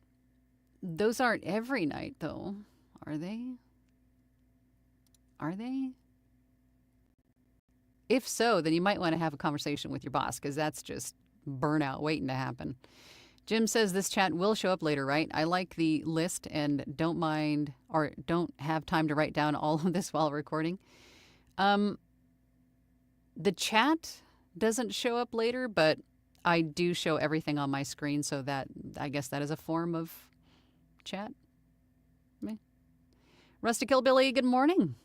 those aren't every night, though, are they? Are they? If so, then you might want to have a conversation with your boss, because that's just burnout waiting to happen. Jim says this chat will show up later, right? I like the list and don't mind or don't have time to write down all of this while recording. The chat doesn't show up later, but I do show everything on my screen, so that I guess that is a form of chat. Rustic Hillbilly, good morning.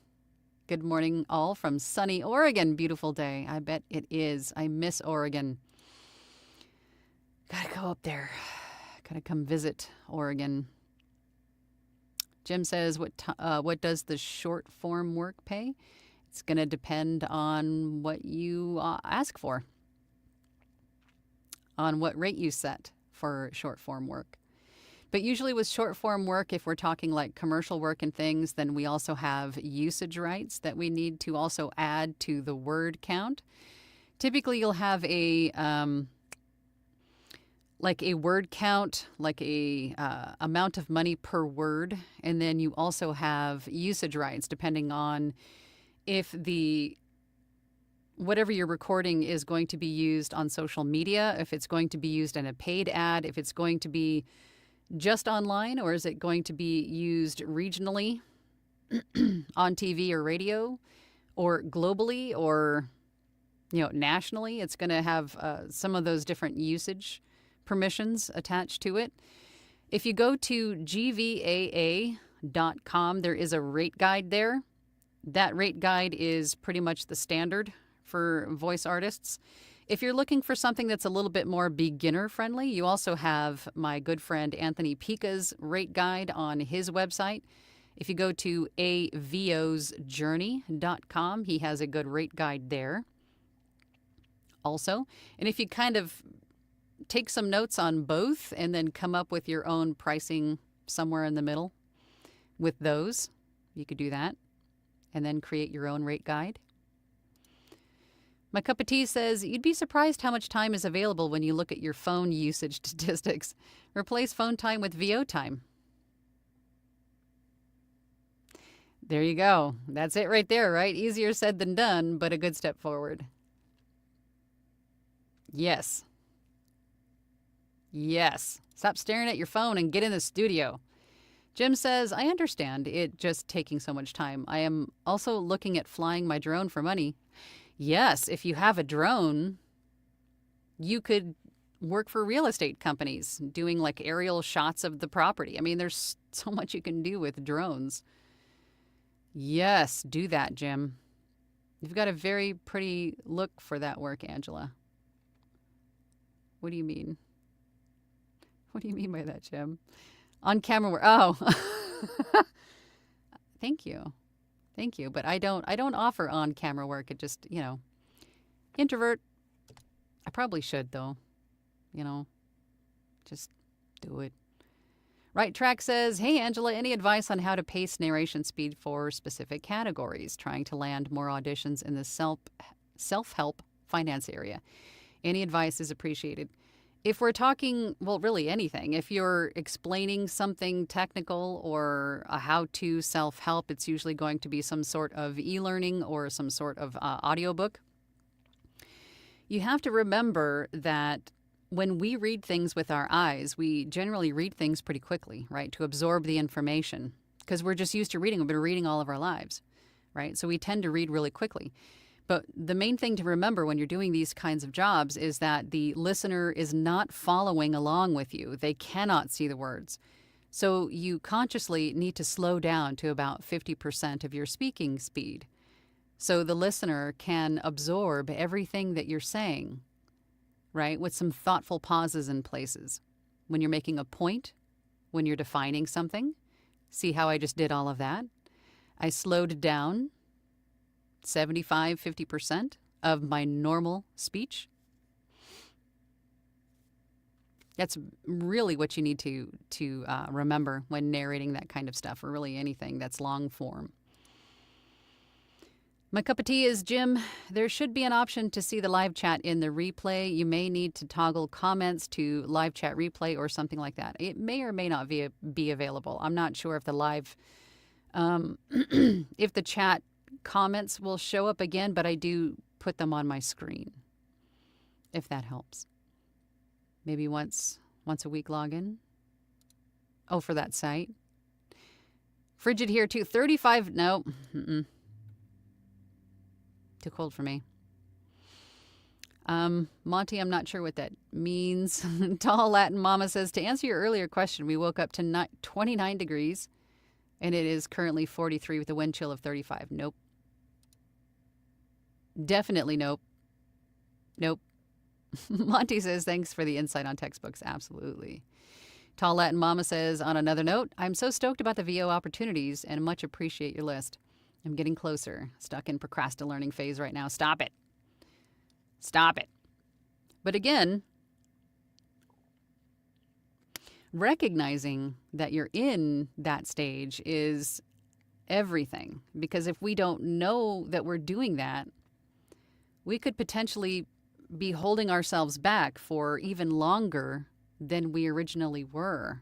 Good morning, all from sunny Oregon. Beautiful day. I bet it is. I miss Oregon. Gotta go up there. Gotta come visit Oregon. Jim says, what does the short form work pay? It's gonna depend on what you ask for, on what rate you set for short form work. But usually with short form work, if we're talking like commercial work and things, then we also have usage rights that we need to also add to the word count. Typically, you'll have a word count, like a amount of money per word, and then you also have usage rights depending on if whatever you're recording is going to be used on social media, if it's going to be used in a paid ad, if it's going to be just online, or is it going to be used regionally on TV or radio, or globally, or nationally. It's going to have some of those different usage permissions attached to it. If you go to gvaa.com, there is a rate guide there. That rate guide is pretty much the standard for voice artists. If you're looking for something that's a little bit more beginner friendly, you also have my good friend Anthony Pica's rate guide on his website. If you go to avosjourney.com, he has a good rate guide there also. And if you kind of take some notes on both and then come up with your own pricing somewhere in the middle with those, you could do that and then create your own rate guide. My Cup of Tea says, you'd be surprised how much time is available when you look at your phone usage statistics. Replace phone time with VO time. There you go. That's it right there, right? Easier said than done, but a good step forward. Yes. Yes. Stop staring at your phone and get in the studio. Jim says, I understand it just taking so much time. I am also looking at flying my drone for money. Yes, if you have a drone, you could work for real estate companies doing like aerial shots of the property. I mean, there's so much you can do with drones. Yes, do that, Jim. You've got a very pretty look for that work, Angela. What do you mean? What do you mean by that, Jim? On camera work. Oh, thank you. Thank you. But I don't offer on camera work. It just, introvert. I probably should though, just do it. Right Track says, hey, Angela, any advice on how to pace narration speed for specific categories? Trying to land more auditions in the self-help finance area. Any advice is appreciated. If we're talking, well, really anything, if you're explaining something technical or a how-to self-help, it's usually going to be some sort of e-learning or some sort of audiobook. You have to remember that when we read things with our eyes, we generally read things pretty quickly, right, to absorb the information because we're just used to reading. We've been reading all of our lives, right? So we tend to read really quickly. But the main thing to remember when you're doing these kinds of jobs is that the listener is not following along with you. They cannot see the words. So you consciously need to slow down to about 50% of your speaking speed so the listener can absorb everything that you're saying, right? With some thoughtful pauses in places. When you're making a point, when you're defining something, see how I just did all of that? I slowed down 50% of my normal speech. That's really what you need to remember when narrating that kind of stuff, or really anything that's long form. My cup of tea is, Jim, there should be an option to see the live chat in the replay. You may need to toggle comments to live chat replay or something like that. It may or may not be available. I'm not sure if the live, if the chat comments will show up again, but I do put them on my screen, if that helps. Maybe once a week login. Oh, for that site. Frigid here too. 35, no. Too cold for me. Monty, I'm not sure what that means. Tall Latin Mama says, to answer your earlier question, we woke up to 29 degrees, and it is currently 43 with a wind chill of 35. Nope. Definitely nope. Nope. Monty says, thanks for the insight on textbooks. Absolutely. Tall Latin Mama says, on another note, I'm so stoked about the VO opportunities and much appreciate your list. I'm getting closer. Stuck in procrastinating phase right now. Stop it. Stop it. But again, recognizing that you're in that stage is everything. Because if we don't know that we're doing that, we could potentially be holding ourselves back for even longer than we originally were.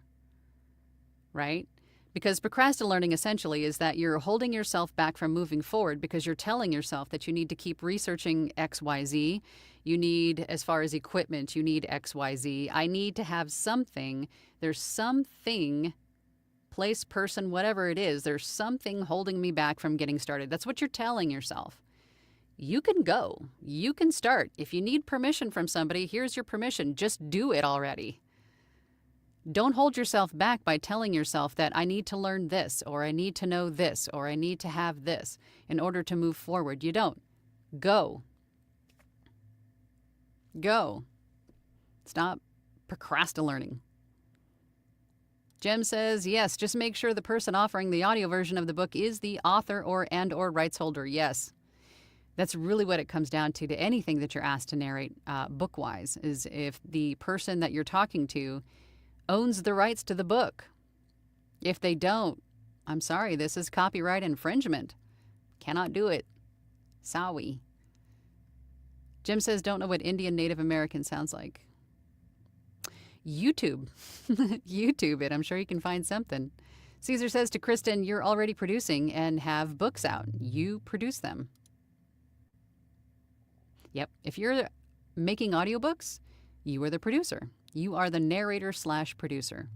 Right? Because procrastinating essentially is that you're holding yourself back from moving forward because you're telling yourself that you need to keep researching XYZ. You need, as far as equipment, you need XYZ. I need to have something. There's something, place, person, whatever it is, there's something holding me back from getting started. That's what you're telling yourself. You can go. You can start. If you need permission from somebody, here's your permission. Just do it already. Don't hold yourself back by telling yourself that I need to learn this, or I need to know this, or I need to have this in order to move forward. You don't. Go. Go. Stop procrastinating. Jem says, yes, just make sure the person offering the audio version of the book is the author or rights holder. Yes. That's really what it comes down to anything that you're asked to narrate book-wise, is if the person that you're talking to owns the rights to the book. If they don't, I'm sorry, this is copyright infringement. Cannot do it. Sorry. Jim says, don't know what Indian Native American sounds like. YouTube. YouTube it. I'm sure you can find something. Caesar says to Kristen, you're already producing and have books out. You produce them. Yep. If you're making audiobooks, you are the producer. You are the narrator / producer.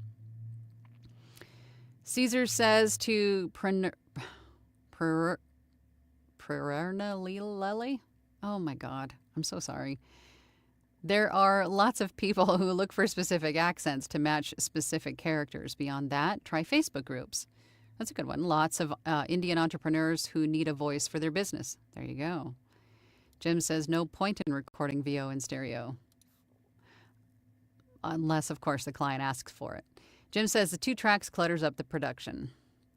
Caesar says to Prernalileli. Oh my God. I'm so sorry. There are lots of people who look for specific accents to match specific characters. Beyond that, try Facebook groups. That's a good one. Lots of Indian entrepreneurs who need a voice for their business. There you go. Jim says no point in recording VO in stereo. Unless, of course, the client asks for it. Jim says the 2 tracks clutters up the production.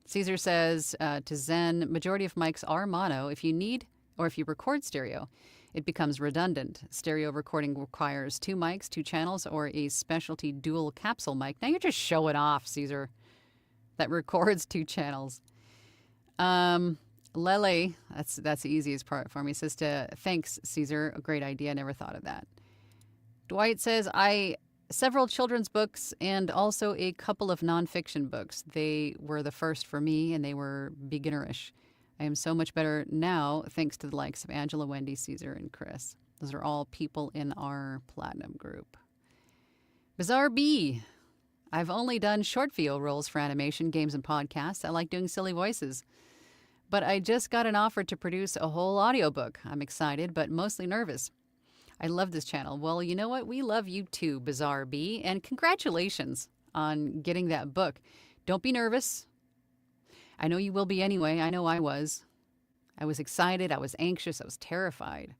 Caesar says to Zen, majority of mics are mono. If you need, or if you record stereo, it becomes redundant. Stereo recording requires 2 mics, 2 channels, or a specialty dual capsule mic. Now you're just showing off, Caesar. That records 2 channels. Lele, that's the easiest part for me, says to thanks, Caesar. A great idea. Never thought of that. Dwight says, several children's books and also a couple of nonfiction books. They were the first for me, and they were beginnerish. I am so much better now thanks to the likes of Angela, Wendy, Caesar, and Chris. Those are all people in our platinum group. Bizarre B. I've only done short VO roles for animation, games, and podcasts. I like doing silly voices. but I just got an offer to produce a whole audiobook. I'm excited, but mostly nervous. I love this channel. Well, you know what? We love you too, Bizarre Bee, and congratulations on getting that book. Don't be nervous. I know you will be anyway. I know I was. I was excited. I was anxious. I was terrified.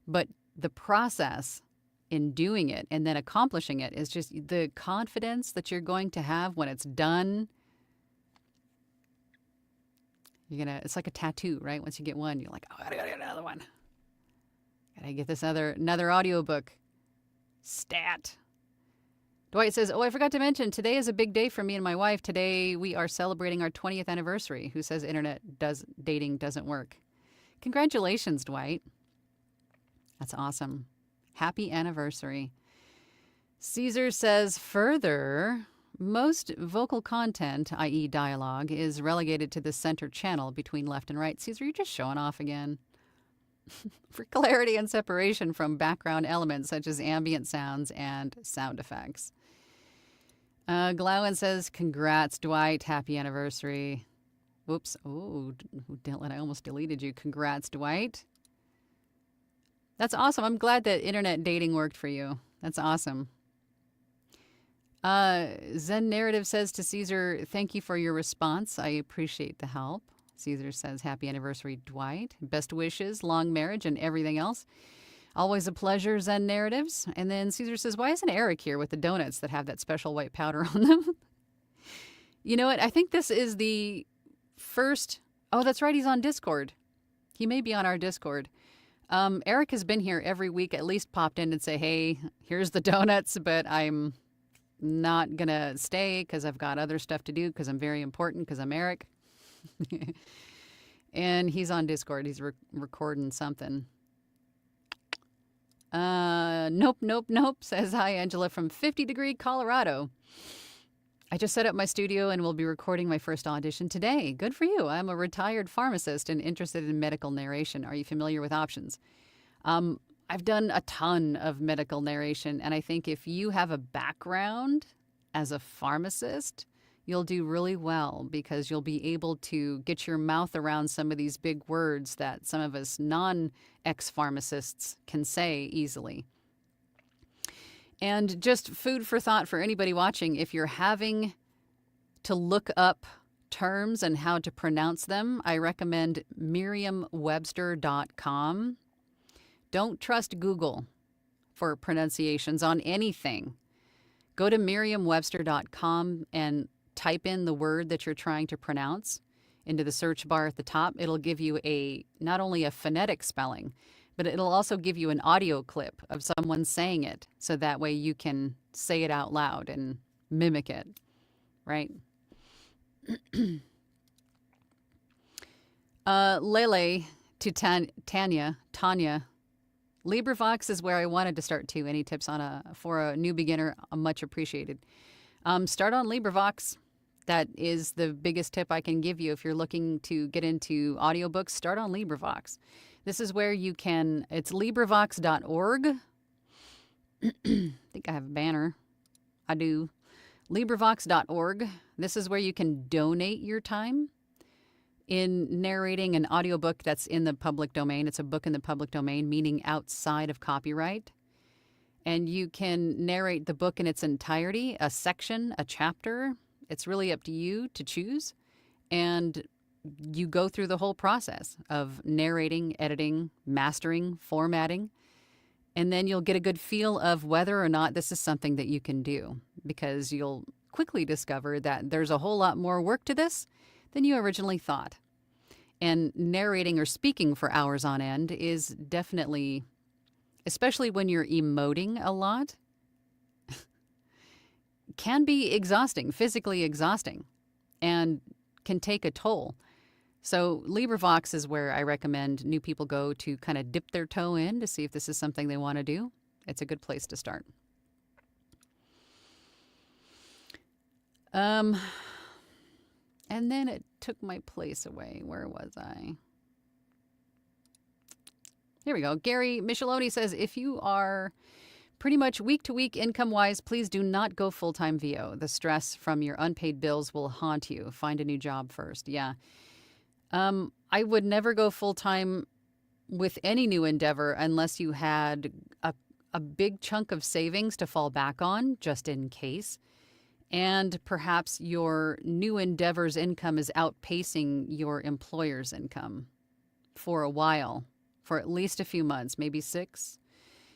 But the process in doing it and then accomplishing it is just the confidence that you're going to have when it's done. It's like a tattoo, right? Once you get one, you're like, oh, I gotta get another one. Gotta get this another audiobook. Stat. Dwight says, oh, I forgot to mention, today is a big day for me and my wife. Today we are celebrating our 20th anniversary. Who says dating doesn't work? Congratulations, Dwight. That's awesome. Happy anniversary. Caesar says, further, most vocal content, i.e. dialogue, is relegated to the center channel between left and right. Caesar, you're just showing off again. For clarity and separation from background elements such as ambient sounds and sound effects. Glowen says, congrats, Dwight. Happy anniversary. Whoops. Oh, Dylan, I almost deleted you. Congrats, Dwight. That's awesome. I'm glad that internet dating worked for you. That's awesome. Zen Narrative says to Caesar, thank you for your response. I appreciate the help. Caesar says, happy anniversary, Dwight. Best wishes, long marriage, and everything else. Always a pleasure, Zen Narratives. And then Caesar says, why isn't Eric here with the donuts that have that special white powder on them? You know what? I think this is the first... Oh, that's right. He's on Discord. He may be on our Discord. Eric has been here every week, at least popped in and say, hey, here's the donuts, but I'm not going to stay because I've got other stuff to do because I'm very important because I'm Eric. And he's on Discord. He's recording something. Nope, says hi, Angela from 50 Degree, Colorado. I just set up my studio and will be recording my first audition today. Good for you. I'm a retired pharmacist and interested in medical narration. Are you familiar with options? I've done a ton of medical narration, and I think if you have a background as a pharmacist, you'll do really well because you'll be able to get your mouth around some of these big words that some of us non-ex-pharmacists can say easily. And just food for thought for anybody watching, if you're having to look up terms and how to pronounce them, I recommend Merriam-Webster.com. Don't trust Google for pronunciations on anything. Go to Merriam-Webster.com and type in the word that you're trying to pronounce into the search bar at the top. It'll give you not only a phonetic spelling, but it'll also give you an audio clip of someone saying it. So that way you can say it out loud and mimic it, right? Lele to Tanya. LibriVox is where I wanted to start too. Any tips for a new beginner? Much appreciated. Start on LibriVox. That is the biggest tip I can give you. If you're looking to get into audiobooks, start on LibriVox. This is where you can, it's LibriVox.org. I think I have a banner. I do. LibriVox.org. This is where you can donate your time in narrating an audiobook that's in the public domain. It's a book in the public domain, meaning outside of copyright. And you can narrate the book in its entirety, a section, a chapter. It's really up to you to choose. And you go through the whole process of narrating, editing, mastering, formatting, and then you'll get a good feel of whether or not this is something that you can do, because you'll quickly discover that there's a whole lot more work to this than you originally thought. And narrating or speaking for hours on end is definitely, especially when you're emoting a lot, can be exhausting, physically exhausting, and can take a toll. So LibriVox is where I recommend new people go to kind of dip their toe in to see if this is something they want to do. It's a good place to start. And then it took my place away. Where was I? Here we go. Gary Micheloni says, if you are pretty much week-to-week income-wise, please do not go full-time VO. The stress from your unpaid bills will haunt you. Find a new job first. Yeah. I would never go full time with any new endeavor unless you had a big chunk of savings to fall back on just in case. And perhaps your new endeavor's income is outpacing your employer's income for a while, for at least a few months, maybe 6.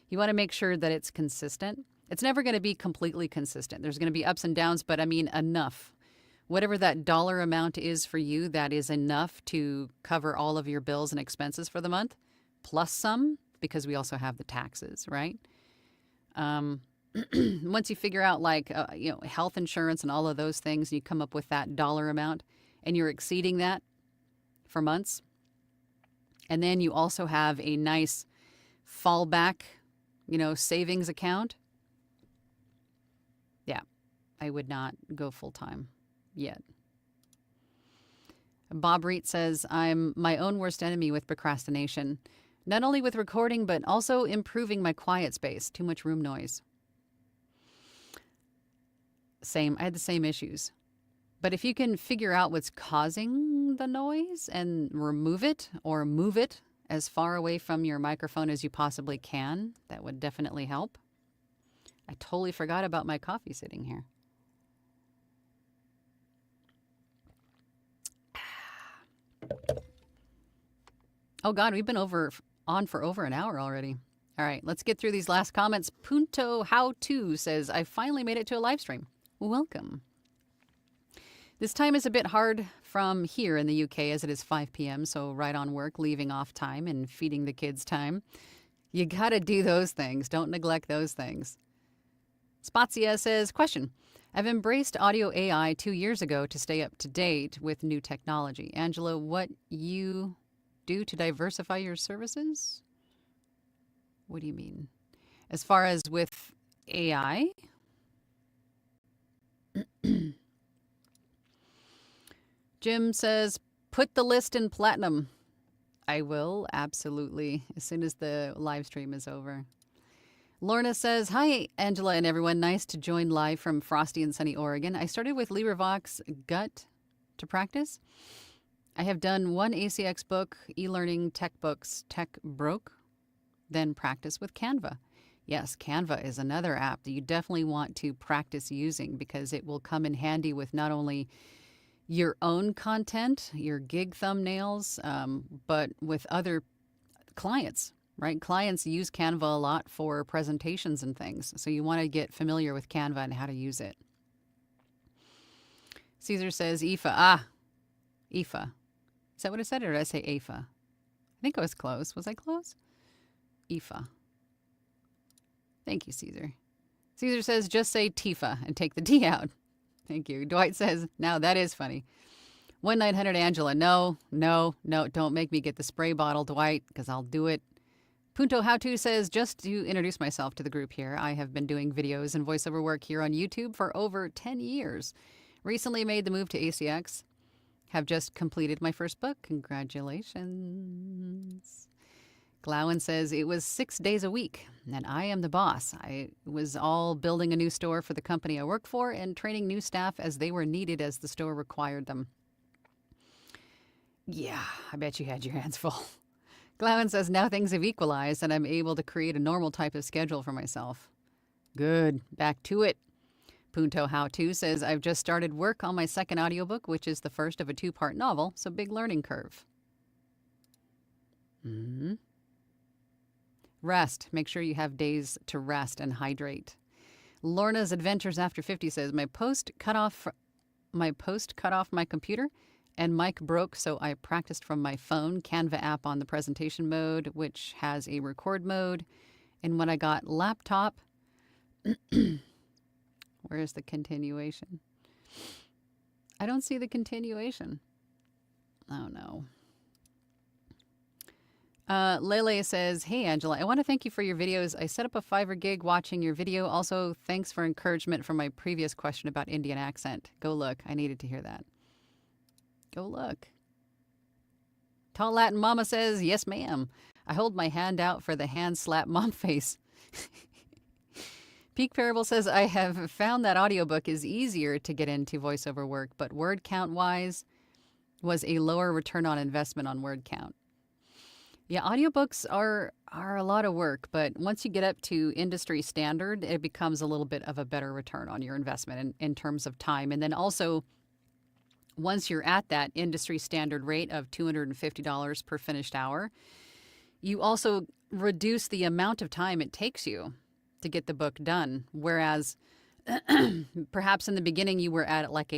You want to make sure that it's consistent. It's never going to be completely consistent. There's going to be ups and downs, but I mean, enough. Whatever that dollar amount is for you, that is enough to cover all of your bills and expenses for the month, plus some, because we also have the taxes, right? Once you figure out health insurance and all of those things, you come up with that dollar amount and you're exceeding that for months. And then you also have a nice fallback, savings account. Yeah, I would not go full time yet. Bob Reet says, I'm my own worst enemy with procrastination. Not only with recording, but also improving my quiet space. Too much room noise. Same. I had the same issues. But if you can figure out what's causing the noise and remove it or move it as far away from your microphone as you possibly can, that would definitely help. I totally forgot about my coffee sitting here. Oh God, we've been on for over an hour already. All right, let's get through these last comments. Punto How To says, I finally made it to a live stream. Welcome. This time is a bit hard from here in the UK as it is 5 p.m., so right on work, leaving off time and feeding the kids time. You gotta do those things. Don't neglect those things. Spazia says, question. I've embraced audio AI 2 years ago to stay up to date with new technology. Angela, what you do to diversify your services? What do you mean? As far as with AI? Jim says, put the list in platinum. I will, absolutely, as soon as the live stream is over. Lorna says, hi, Angela and everyone. Nice to join live from frosty and sunny Oregon. I started with LibriVox Gut to practice. I have done one ACX book, e-learning tech books, Tech Broke, then practice with Canva. Yes, Canva is another app that you definitely want to practice using because it will come in handy with not only your own content, your gig thumbnails, but with other clients, right? Clients use Canva a lot for presentations and things. So you want to get familiar with Canva and how to use it. Caesar says, IFA. IFA. Is that what I said, or did I say AFA? I think I was close. Was I close? IFA. Thank you, Caesar. Caesar says, just say Tifa and take the T out. Thank you. Dwight says, now that is funny. 1-900 Angela. No, don't make me get the spray bottle, Dwight, because I'll do it. Punto How To says, just to introduce myself to the group here, I have been doing videos and voiceover work here on YouTube for over 10 years. Recently made the move to ACX. Have just completed my first book. Congratulations. Glowen says, it was 6 days a week, and I am the boss. I was all building a new store for the company I work for and training new staff as they were needed as the store required them. Yeah, I bet you had your hands full. Glowen says, now things have equalized, and I'm able to create a normal type of schedule for myself. Good. Back to it. Punto How To says, I've just started work on my second audiobook, which is the first of a 2-part novel, so big learning curve. Rest. Make sure you have days to rest and hydrate. Lorna's Adventures After 50 says, my post cut off my computer and mic broke, so I practiced from my phone, Canva app on the presentation mode, which has a record mode. And when I got laptop, where's the continuation? I don't see the continuation. Oh, no. Lele says, hey, Angela, I want to thank you for your videos. I set up a Fiverr gig watching your video. Also, thanks for encouragement from my previous question about Indian accent. Go look. I needed to hear that. Go look. Tall Latin Mama says, yes, ma'am. I hold my hand out for the hand slap mom face. Peak Parable says, I have found that audiobook is easier to get into voiceover work, but word count wise, was a lower return on investment on word count. Yeah, audiobooks are a lot of work, but once you get up to industry standard, it becomes a little bit of a better return on your investment in terms of time. And then also, once you're at that industry standard rate of $250 per finished hour, you also reduce the amount of time it takes you to get the book done. Whereas perhaps in the beginning you were at like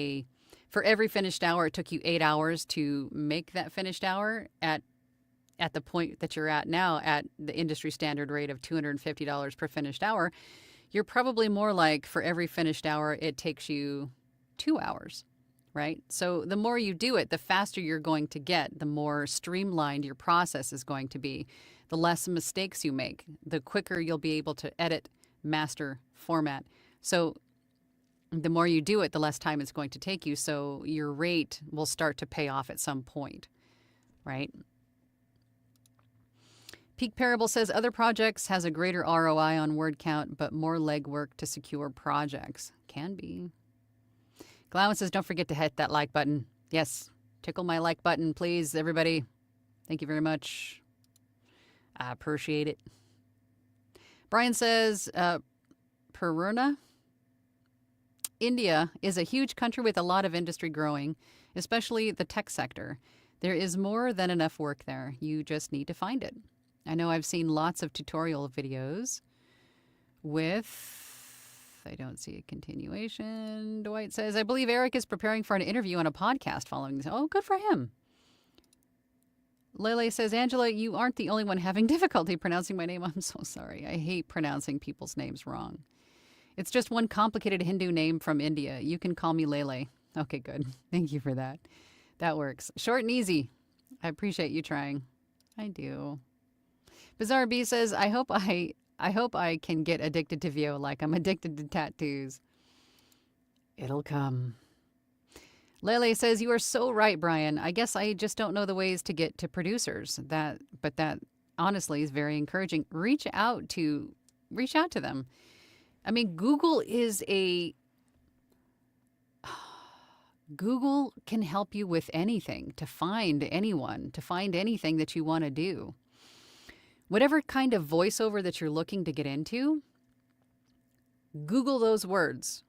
for every finished hour, it took you 8 hours to make that finished hour. At the point that you're at now, at the industry standard rate of $250 per finished hour, you're probably more like for every finished hour, it takes you 2 hours, right? So the more you do it, the faster you're going to get, the more streamlined your process is going to be, the less mistakes you make, the quicker you'll be able to edit, master, format. So the more you do it, the less time it's going to take you. So your rate will start to pay off at some point, right? Peak Parable says other projects has a greater ROI on word count, but more legwork to secure projects. Can be. Glowen says, don't forget to hit that like button. Yes, tickle my like button, please, everybody. Thank you very much. I appreciate it. Brian says, Purna, India is a huge country with a lot of industry growing, especially the tech sector. There is more than enough work there. You just need to find it. I know I've seen lots of tutorial videos with, I don't see a continuation. Dwight says, I believe Eric is preparing for an interview on a podcast following this. Oh, good for him. Lele says, Angela, you aren't the only one having difficulty pronouncing my name. I'm so sorry. I hate pronouncing people's names wrong. It's just one complicated Hindu name from India. You can call me Lele. Okay, good. Thank you for that. That works. Short and easy. I appreciate you trying. I do. Bizarre B says, I hope I can get addicted to VO like I'm addicted to tattoos. It'll come. Lele says, you are so right, Brian. I guess I just don't know the ways to get to producers. But that honestly is very encouraging. Reach out to them. I mean, Google can help you with anything, to find anyone, to find anything that you want to do. Whatever kind of voiceover that you're looking to get into, Google those words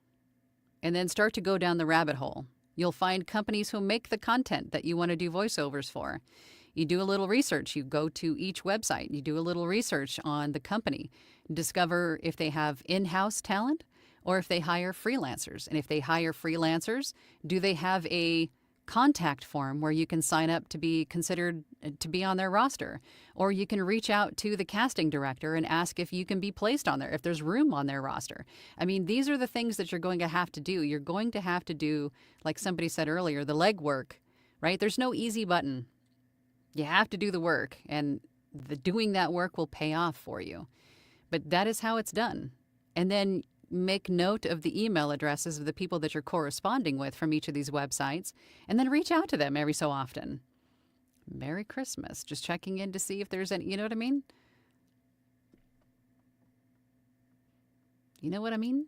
and then start to go down the rabbit hole. You'll find companies who make the content that you want to do voiceovers for. You do a little research. You go to each website. You do a little research on the company. Discover if they have in-house talent or if they hire freelancers. And if they hire freelancers, do they have a contact form where you can sign up to be considered to be on their roster? Or you can reach out to the casting director and ask if you can be placed on there, if there's room on their roster. I mean, these are the things that you're going to have to do. You're going to have to do, like somebody said earlier, the legwork, right? There's no easy button. You have to do the work, and doing that work will pay off for you. But that is how it's done. And then make note of the email addresses of the people that you're corresponding with from each of these websites, and then reach out to them every so often. Merry Christmas. Just checking in to see if there's any, you know what I mean? You know what I mean?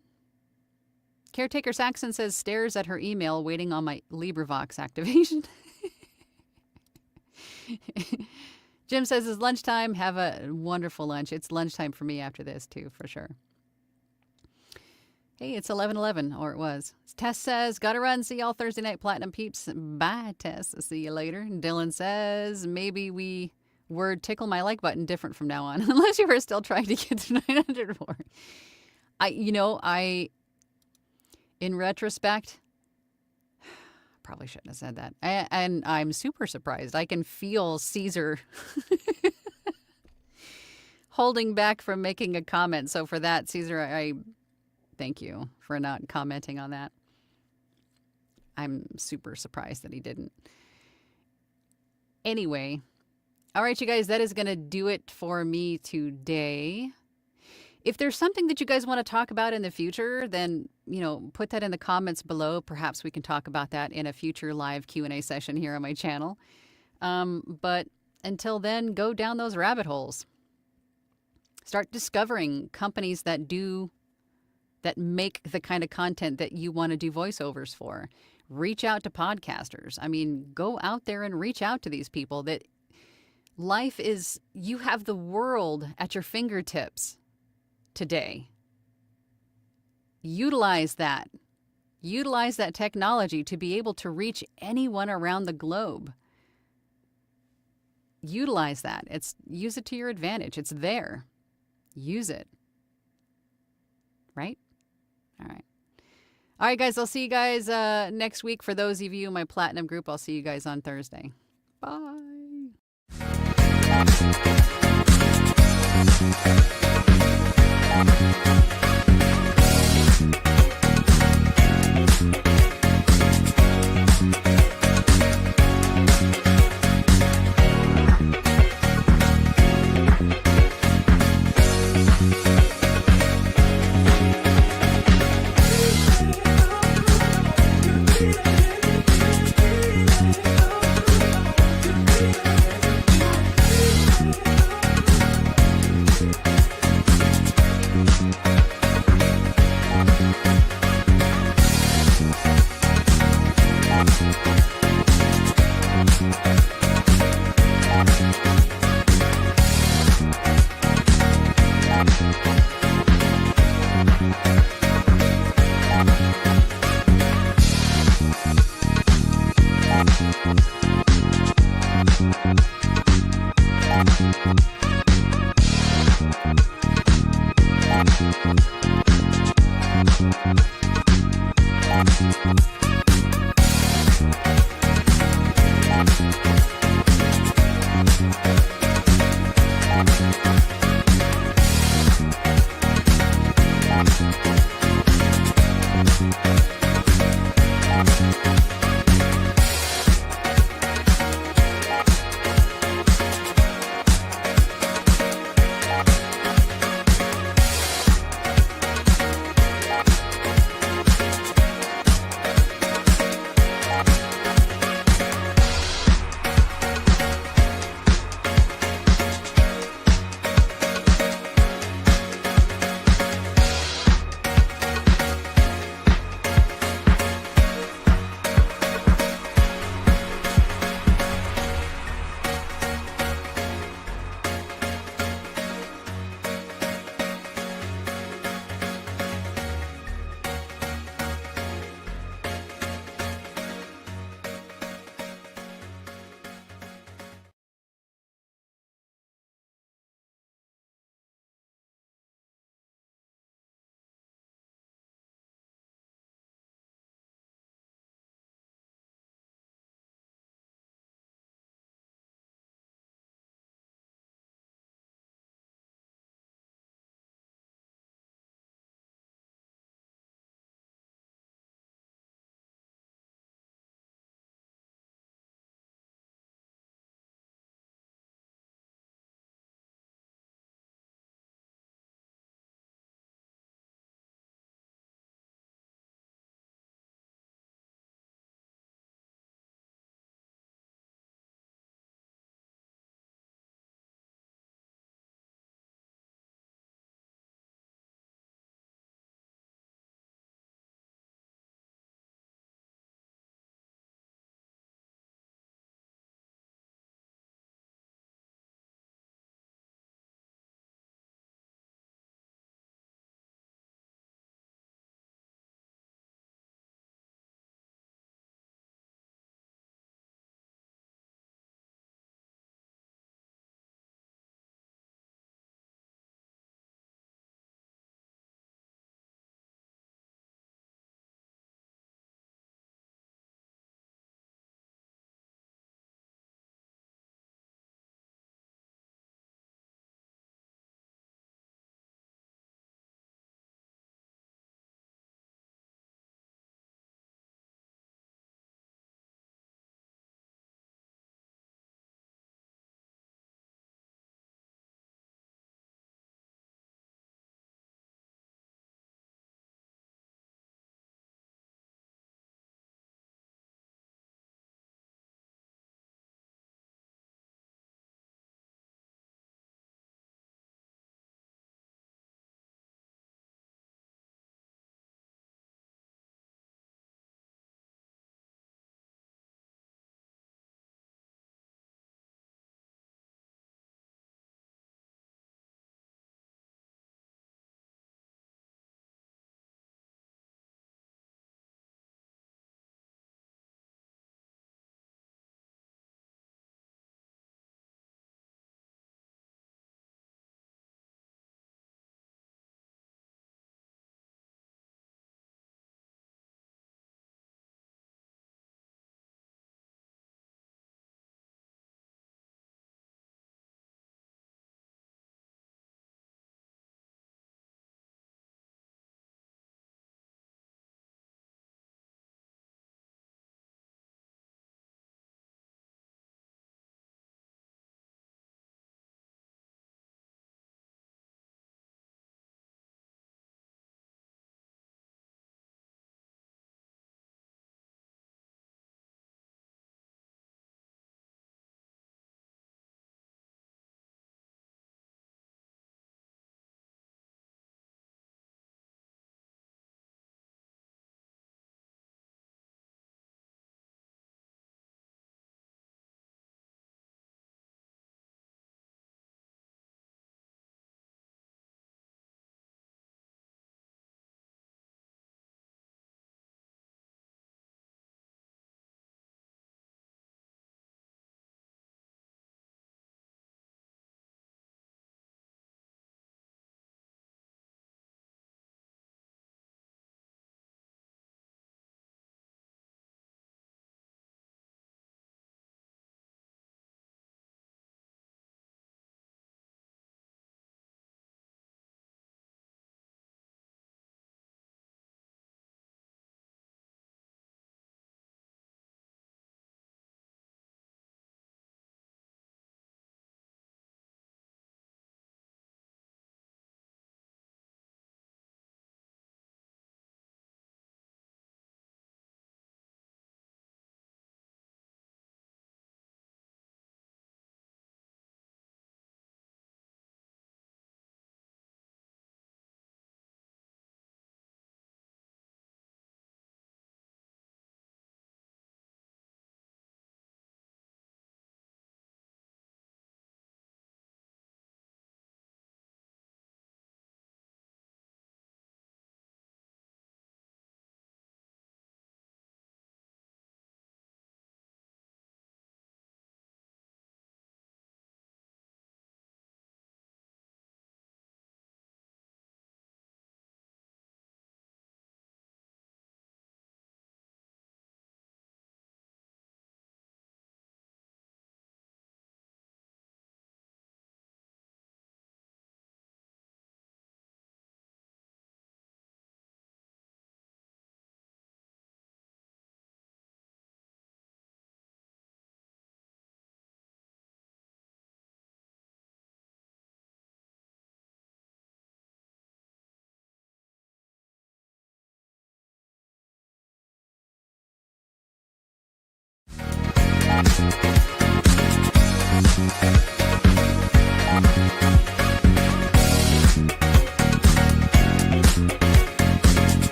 Caretaker Saxon says, stares at her email waiting on my LibriVox activation. Jim says, it's lunchtime. Have a wonderful lunch. It's lunchtime for me after this, too, for sure. Hey, it's 11:11, or it was. Tess says, gotta run. See y'all Thursday night, Platinum peeps. Bye, Tess. See you later. Dylan says, maybe we word tickle my like button different from now on, unless you were still trying to get to 900 more. In retrospect, probably shouldn't have said that. And I'm super surprised. I can feel Caesar holding back from making a comment. So for that, Caesar, I thank you for not commenting on that. I'm super surprised that he didn't. Anyway, all right, you guys, that is going to do it for me today. If there's something that you guys want to talk about in the future, then, put that in the comments below. Perhaps we can talk about that in a future live Q&A session here on my channel. But until then, go down those rabbit holes. Start discovering companies that make the kind of content that you want to do voiceovers for. reach out to podcasters. I mean, go out there and reach out to these people. That life is, you have the world at your fingertips today. Utilize that. Utilize that technology to be able to reach anyone around the globe. Utilize that. Use it to your advantage. It's there. Use it. Right? All right. All right, guys. I'll see you guys next week. For those of you in my Platinum group, I'll see you guys on Thursday. Bye.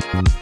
Thank you.